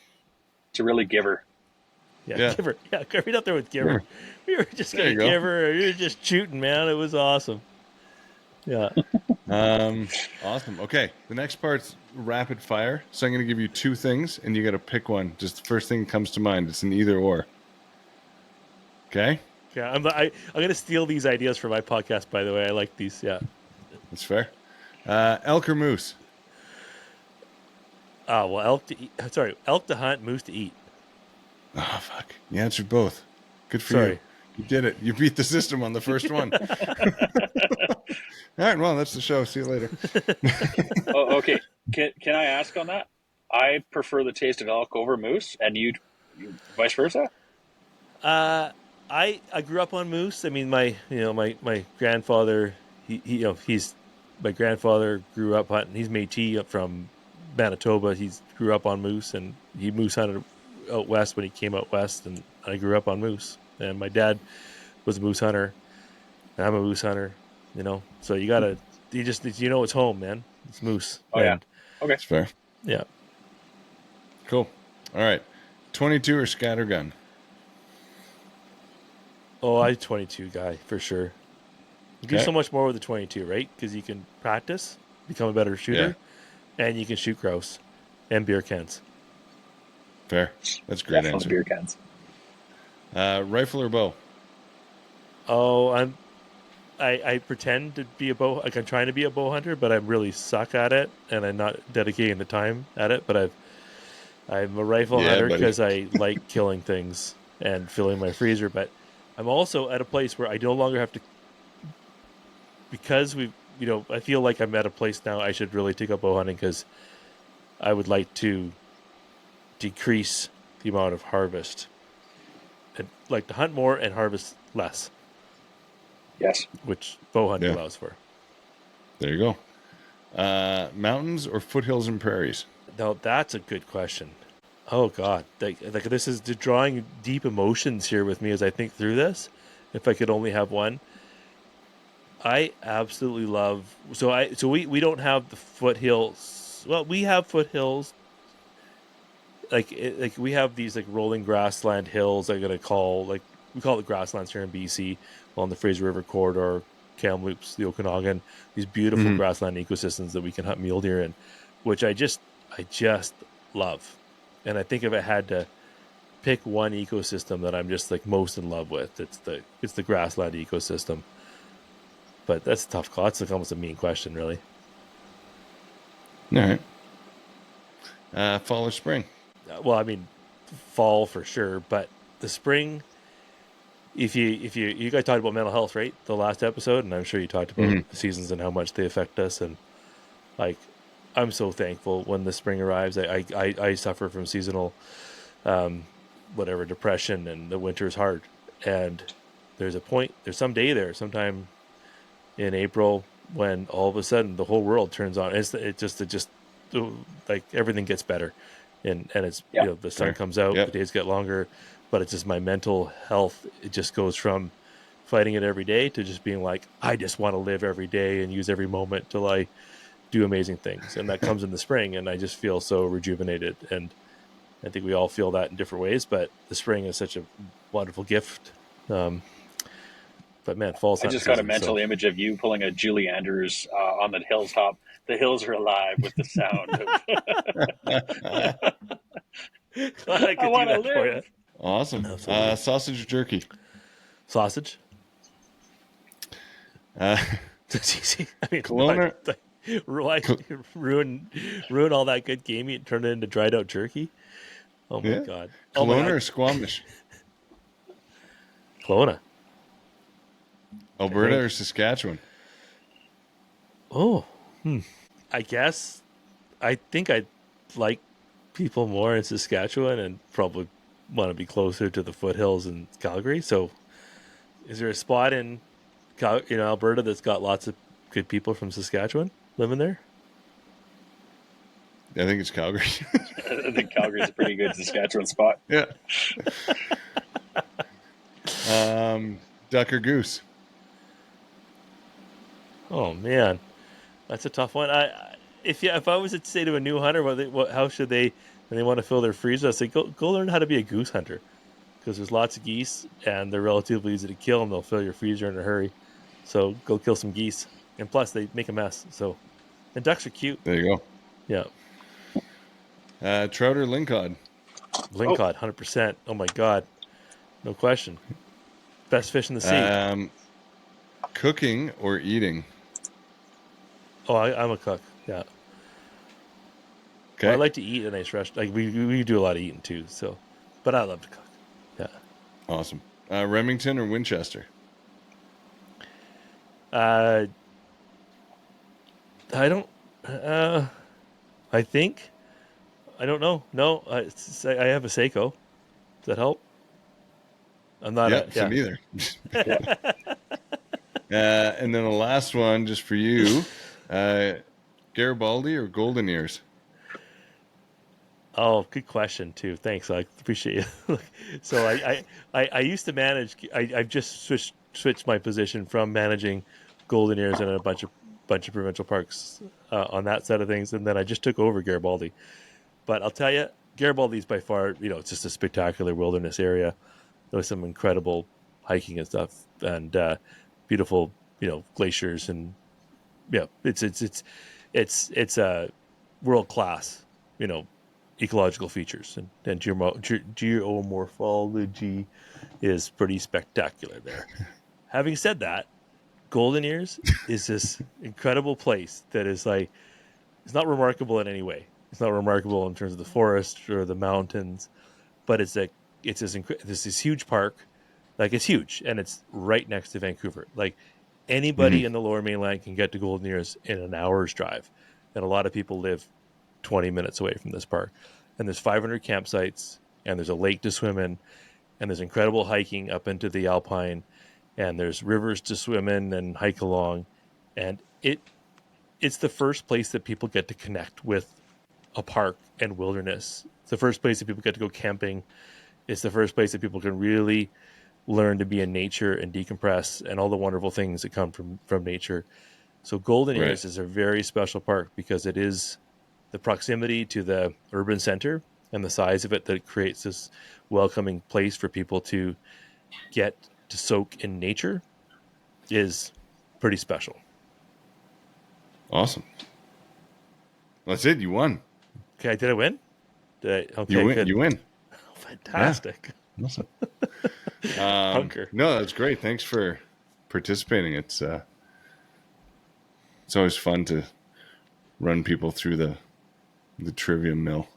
It's a really giver. Yeah. Giver. Yeah, right up there with Giver. We were just There you getting go. Giver. We were just shooting, man. It was awesome. Yeah. Awesome. Okay, the next part's rapid fire. So I'm going to give you 2 things, and you got to pick one. Just the first thing that comes to mind. It's an either or. Okay? Yeah. I'm going to steal these ideas for my podcast, by the way. I like these. Yeah. That's fair. Elk or moose? Well, elk to eat. Sorry, elk to hunt, moose to eat. Oh, fuck. You answered both. Good for Sorry. you. You did it. You beat the system on the first one. All right, well, that's the show. See you later. Oh, okay. Can I ask on that? I prefer the taste of elk over moose, and you vice versa? I grew up on moose. I mean, my grandfather, he's my grandfather grew up hunting. He's Métis up from Manitoba. He grew up on moose, and he moose hunted out west when he came out west, and I grew up on moose. And my dad was a moose hunter, and I'm a moose hunter. So it's home, man. It's moose. Oh yeah. Okay. That's fair. Yeah. Cool. All right. 22 or scattergun? Oh, I'm 22 guy for sure. You do Okay. so much more with the 22, right? Because you can practice, become a better shooter, and you can shoot grouse and beer cans. Fair. That's a great Definitely answer. beer cans. Rifle or bow? Oh, I pretend to be a bow. Like I'm trying to be a bow hunter, but I really suck at it, and I'm not dedicating the time at it. But I'm a rifle hunter buddy. because I like killing things and filling my freezer. But I'm also at a place where I no longer have to, because I feel like I'm at a place now. I should really take up bow hunting because I would like to decrease the amount of harvest, and like to hunt more and harvest less, Yes. which bow hunting Yeah. allows for. There you go. Mountains or foothills and prairies? Now that's a good question. Oh God, like this is drawing deep emotions here with me as I think through this. If I could only have one, I absolutely love. So we don't have the foothills. Well, we have foothills. Like we have these like rolling grassland hills. I'm gonna call like we call it grasslands here in BC along the Fraser River corridor, Kamloops, the Okanagan. These beautiful grassland ecosystems that we can hunt mule deer in, which I just love. And I think if I had to pick one ecosystem that I'm just like most in love with, it's the grassland ecosystem. But that's a tough call. That's like almost a mean question, really. All right. Fall or spring? Well, I mean, fall for sure, but the spring. If you guys talked about mental health, right? The last episode, and I'm sure you talked about the seasons and how much they affect us, and like I'm so thankful when the spring arrives. I suffer from seasonal, whatever depression, and the winter is hard. And there's some day there, sometime in April, when all of a sudden the whole world turns on. It just like everything gets better, and it's the sun comes out, the days get longer, but it's just my mental health. It just goes from fighting it every day to just being like, I just want to live every day and use every moment till I do amazing things. And that comes in the spring, and I just feel so rejuvenated. And I think we all feel that in different ways, but the spring is such a wonderful gift. But man, fall's I not just got a season, mental so. image of you pulling a Julie Andrews on the hilltop. The hills are alive with the sound of Glad I I could do want to that for you. live. Awesome. Absolutely. Sausage or turkey? Sausage. Uh, That's easy. I mean, Kelowna. why ruin all that good game meat and turn it into dried out turkey? Oh my God. Oh my Kelowna God. or Squamish? Kelowna. Alberta I think. or Saskatchewan? Oh, I guess. I think I'd like people more in Saskatchewan and probably want to be closer to the foothills in Calgary. So, is there a spot in Alberta that's got lots of good people from Saskatchewan living there? I think it's Calgary. I think Calgary's a pretty good Saskatchewan spot. Yeah. Duck or goose? Oh man, that's a tough one. If I was to say to a new hunter, how should they, when they want to fill their freezer, I say go learn how to be a goose hunter, because there's lots of geese and they're relatively easy to kill and they'll fill your freezer in a hurry. So go kill some geese, and plus they make a mess. So, and ducks are cute. There you Yeah, go. Trout or lingcod? lingcod, 100%. Oh my God, no question. Best fish in the sea. Cooking or eating? Oh, I'm a cook. Yeah. Okay. Well, I like to eat a nice restaurant. Like we do a lot of eating too. So, but I love to cook. Yeah. Awesome. Remington or Winchester? I don't. I think. I don't know. No, I have a Seiko. Does that help? I'm not. So neither. And then the last one, just for you, Garibaldi or Golden Ears? Oh, good question too. Thanks. I appreciate you. So I used to manage. I've just switched my position from managing golden ears in a bunch of provincial parks on that side of things, and then I just took over Garibaldi. But I'll tell you, Garibaldi is by far, it's just a spectacular wilderness area. There's some incredible hiking and stuff, and beautiful, glaciers, and it's a world class, ecological features, and geomorphology is pretty spectacular there. Having said that, Golden Ears is this incredible place that is like, it's not remarkable in any way. It's not remarkable in terms of the forest or the mountains, but it's this huge park. Like, it's huge, and it's right next to Vancouver. Like, anybody in the Lower Mainland can get to Golden Ears in an hour's drive, and a lot of people live 20 minutes away from this park. And there's 500 campsites, and there's a lake to swim in, and there's incredible hiking up into the Alpine, and there's rivers to swim in and hike along, and it's the first place that people get to connect with a park and wilderness. It's the first place that people get to go camping. It's the first place that people can really learn to be in nature and decompress and all the wonderful things that come from nature. So Golden Right. Ears is a very special park because it is the proximity to the urban center and the size of it that creates this welcoming place for people to get to soak in nature is pretty special. Awesome. That's it. You won. Okay, did I win? Okay, You win. good. You win. Fantastic. Awesome. Hunker. No, that's great. Thanks for participating. It's always fun to run people through the trivia mill,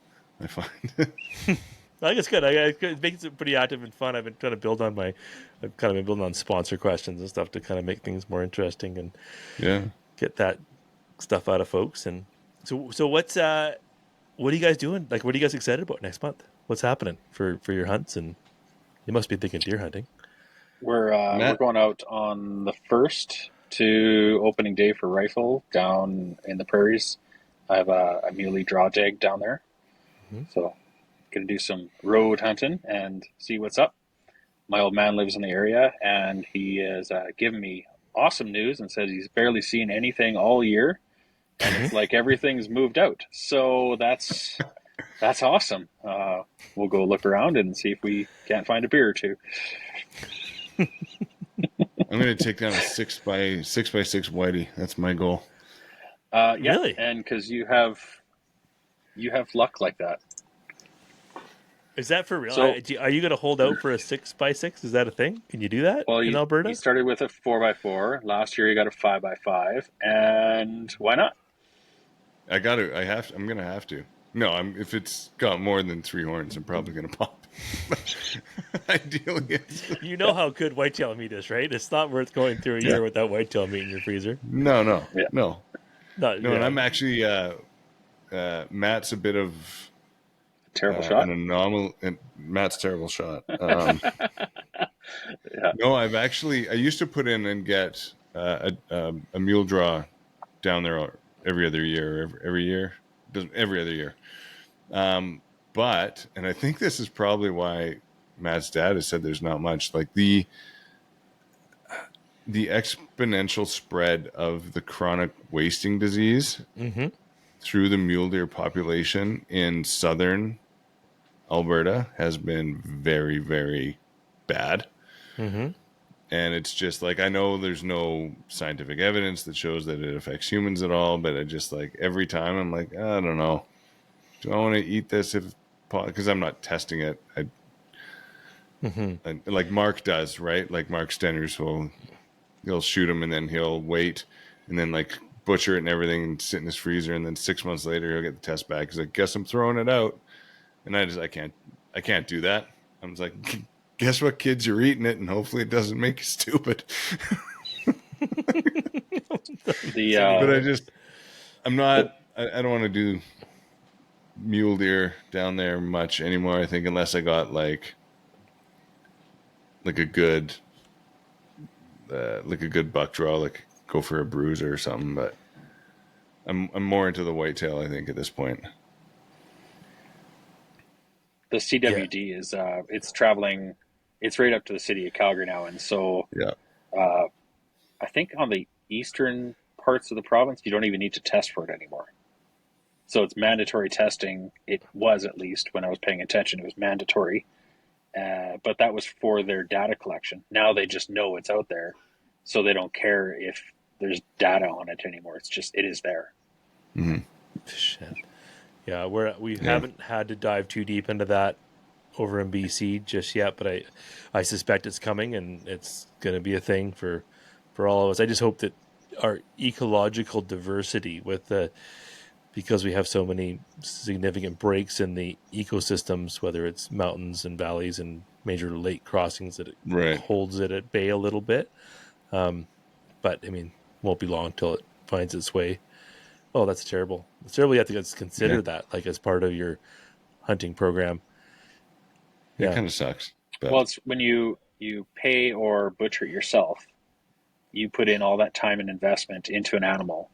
I find. I think it's good. It makes it pretty active and fun. I've been trying to build on I've kind of been building on sponsor questions and stuff to kind of make things more interesting and Yeah. get that stuff out of folks. And so what are you guys doing? Like, what are you guys excited about next month? What's happening for your hunts? And you must be thinking deer hunting. We're Matt? going out on the 1st to opening day for rifle down in the prairies. I have a muley draw jag down there, so gonna do some road hunting and see what's up. My old man lives in the area, and he has given me awesome news and said he's barely seen anything all year, and it's like everything's moved out. So that's awesome. We'll go look around and see if we can't find a beer or two. I'm going to take down a 6x6 whitey. That's my goal. Yeah, Really? and because you have luck like that. Is that for real? So- Are you going to hold out for a 6x6? Is that a thing? Can you do that Well, in Alberta? he started with a 4x4. Last year he got a 5x5, and why not? I'm going to have to. No, if it's got more than 3 horns, I'm probably going to pop. Ideally, You know how good whitetail meat is, right? It's not worth going through a year without whitetail meat in your freezer. No. Yeah. No. And And I'm actually Matt's a bit of Terrible shot. an anomaly. Matt's terrible shot. Yeah. No, I used to put in and get a mule draw down there every other year. Every other year. But, and I think this is probably why Matt's dad has said there's not much, like the exponential spread of the chronic wasting disease through the mule deer population in southern Alberta has been very, very bad. And it's just like, I know there's no scientific evidence that shows that it affects humans at all, but I just like every time I'm like, I don't know. Do I want to eat this because I'm not testing it. Like Mark does, right? Like Mark Stenners he'll shoot him and then he'll wait and then like butcher it and everything and sit in his freezer, and then 6 months later he'll get the test back. He's like, guess I'm throwing it out. And I can't do that. I was like, guess what, kids, you're eating it and hopefully it doesn't make you stupid. But I don't want to do mule deer down there much anymore, I think, unless I got like a good buck draw, like go for a bruiser or something. But I'm more into the whitetail, I think, at this point. The CWD is it's traveling. It's right up to the city of Calgary now, and so I think on the eastern parts of the province, you don't even need to test for it anymore. So it's mandatory testing. It was, at least when I was paying attention, it was mandatory. But that was for their data collection. Now they just know it's out there, so they don't care if there's data on it anymore. It is there. Shit. Yeah, we haven't had to dive too deep into that over in BC just yet, but I suspect it's coming and it's going to be a thing for all of us. I just hope that our ecological diversity because we have so many significant breaks in the ecosystems, whether it's mountains and valleys and major lake crossings, that it holds it at bay a little bit. But I mean, won't be long till it finds its way. Oh, that's terrible. It's terrible. You have to consider that, like, as part of your hunting program. It kind of sucks. But. Well, it's when you pay or butcher it yourself, you put in all that time and investment into an animal,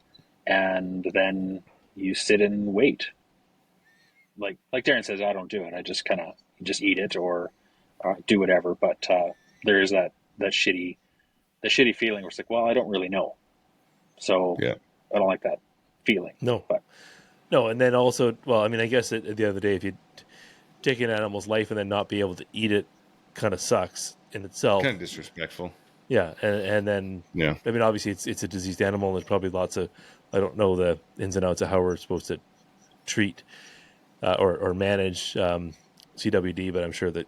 and then you sit and wait. Like Darren says, I don't do it. I just kind of just eat it or do whatever. But there is that shitty feeling where it's like, well, I don't really know, so Yeah. I don't like that feeling. No. But No, and then also, well, I mean, I guess at the end of the day, if you take an animal's life and then not be able to eat it, kind of sucks in itself. Kind of disrespectful. Yeah, and then Yeah. I mean, obviously, it's a diseased animal. And there's probably lots of, I don't know the ins and outs of how we're supposed to treat or manage CWD, but I'm sure that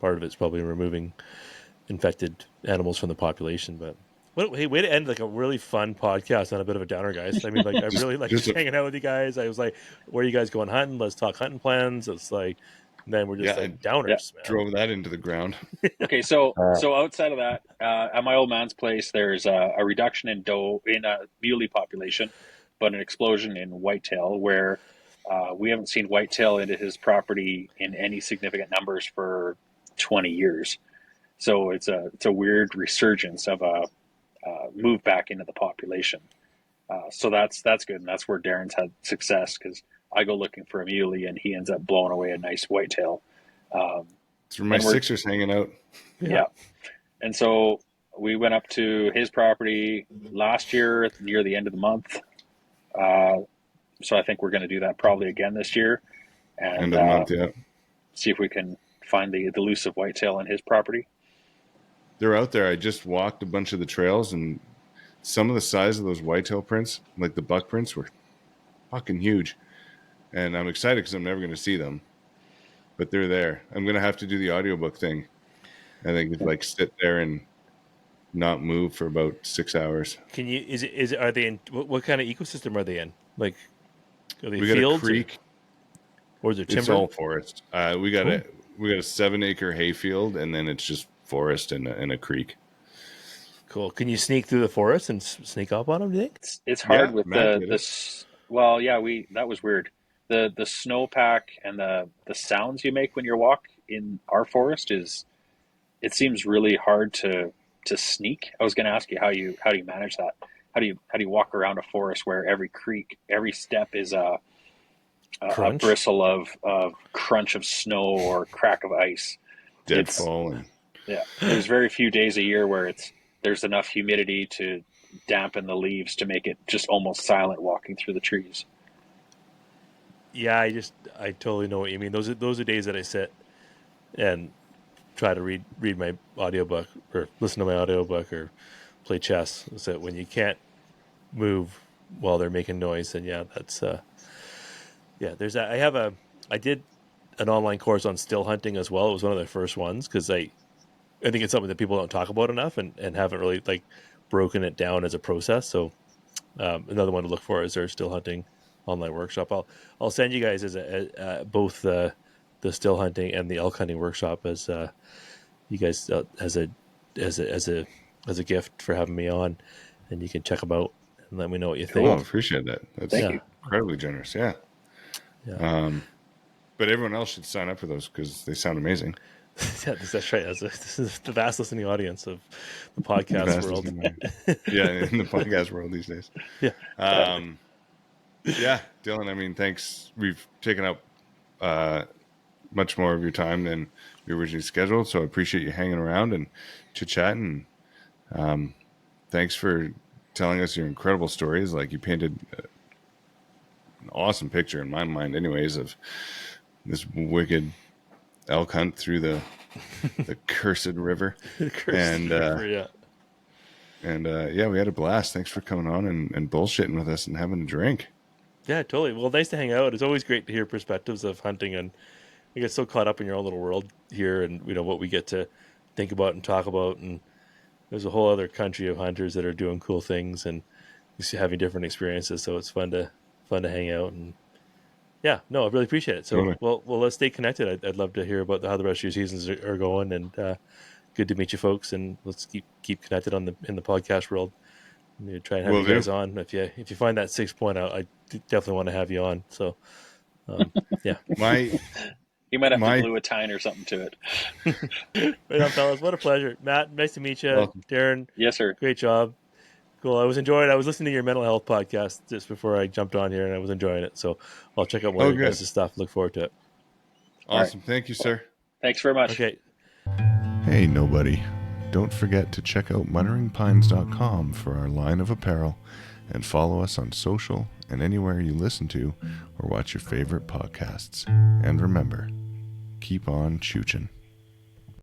part of it's probably removing infected animals from the population. But hey, way to end like a really fun podcast on a bit of a downer, guys. I mean, like I really like just hanging out with you guys. I was like, where are you guys going hunting? Let's talk hunting plans. It's like, and then we're just like downers, man. Drove that into the ground. okay, so outside of that, at my old man's place, there's a reduction in muley population, but an explosion in whitetail. Where we haven't seen whitetail into his property in any significant numbers for 20 years. So it's a weird resurgence of a move back into the population. So that's good, and that's where Darren's had success, because I go looking for a muley and he ends up blowing away a nice whitetail. It's where my Sixers hanging out. Yeah. And so we went up to his property last year near the end of the month. So I think we're going to do that probably again this year. And end of the month, yeah. See if we can find the elusive whitetail in his property. They're out there. I just walked a bunch of the trails, and some of the size of those whitetail prints, like the buck prints, were fucking huge. And I'm excited because I'm never going to see them. But they're there. I'm going to have to do the audiobook thing. I think it's like sit there and not move for about 6 hours. Can you, are they in, what kind of ecosystem are they in? Like, are they we fields? Got a creek. Or is it timber? It's all forest. We got a 7-acre hay field, and then it's just forest and a creek. Cool. Can you sneak through the forest and sneak up on them, do you think? It's hard with this. Well, yeah, that was weird. The snowpack and the sounds you make when you walk in our forest it seems really hard to sneak. I was going to ask you how do you manage that? How do you walk around a forest where every step is a bristle of crunch of snow or crack of ice? Deadfall. Yeah, there's very few days a year where there's enough humidity to dampen the leaves to make it just almost silent walking through the trees. Yeah, I totally know what you mean. Those are days that I sit and try to read my audiobook or listen to my audiobook or play chess. So when you can't move while they're making noise, then that's there's that. I did an online course on still hunting as well. It was one of the first ones because I think it's something that people don't talk about enough and haven't really like broken it down as a process. So another one to look for is their still hunting online workshop. I'll send you guys as both the still hunting and the elk hunting workshop as you guys as a gift for having me on, and you can check them out and let me know what you think. Oh, appreciate that. That's incredibly generous. Yeah. But everyone else should sign up for those because they sound amazing. Yeah, that's right. This is the vast listening audience of the podcast world. Yeah, in the podcast world these days. Yeah. Yeah, Dylan, I mean, thanks. We've taken up much more of your time than we originally scheduled, so I appreciate you hanging around and chit-chatting. Thanks for telling us your incredible stories. Like, you painted an awesome picture in my mind anyways of this wicked elk hunt through the cursed river. And we had a blast. Thanks for coming on and bullshitting with us and having a drink. Yeah, totally. Well, nice to hang out. It's always great to hear perspectives of hunting, and you get so caught up in your own little world here and what we get to think about and talk about, and there's a whole other country of hunters that are doing cool things and having different experiences, so it's fun to hang out. And I really appreciate it. So totally. well let's stay connected. I'd love to hear about how the rest of your seasons are going, and good to meet you folks, and let's keep connected in the podcast world. Try and have you guys on. If you find that 6 point out, I definitely want to have you on. So yeah. You might have to glue a tine or something to it. Right on, fellas. What a pleasure. Matt, nice to meet you. Welcome. Darren. Yes, sir. Great job. Cool. I was enjoying. I was listening to your mental health podcast just before I jumped on here, and I was enjoying it. So I'll check out more of your good. guys' stuff. Look forward to it. Awesome. Thank you, sir. Thanks very much. Okay. Hey, nobody. Don't forget to check out mutteringpines.com for our line of apparel and follow us on social and anywhere you listen to or watch your favorite podcasts. And remember, keep on chooching.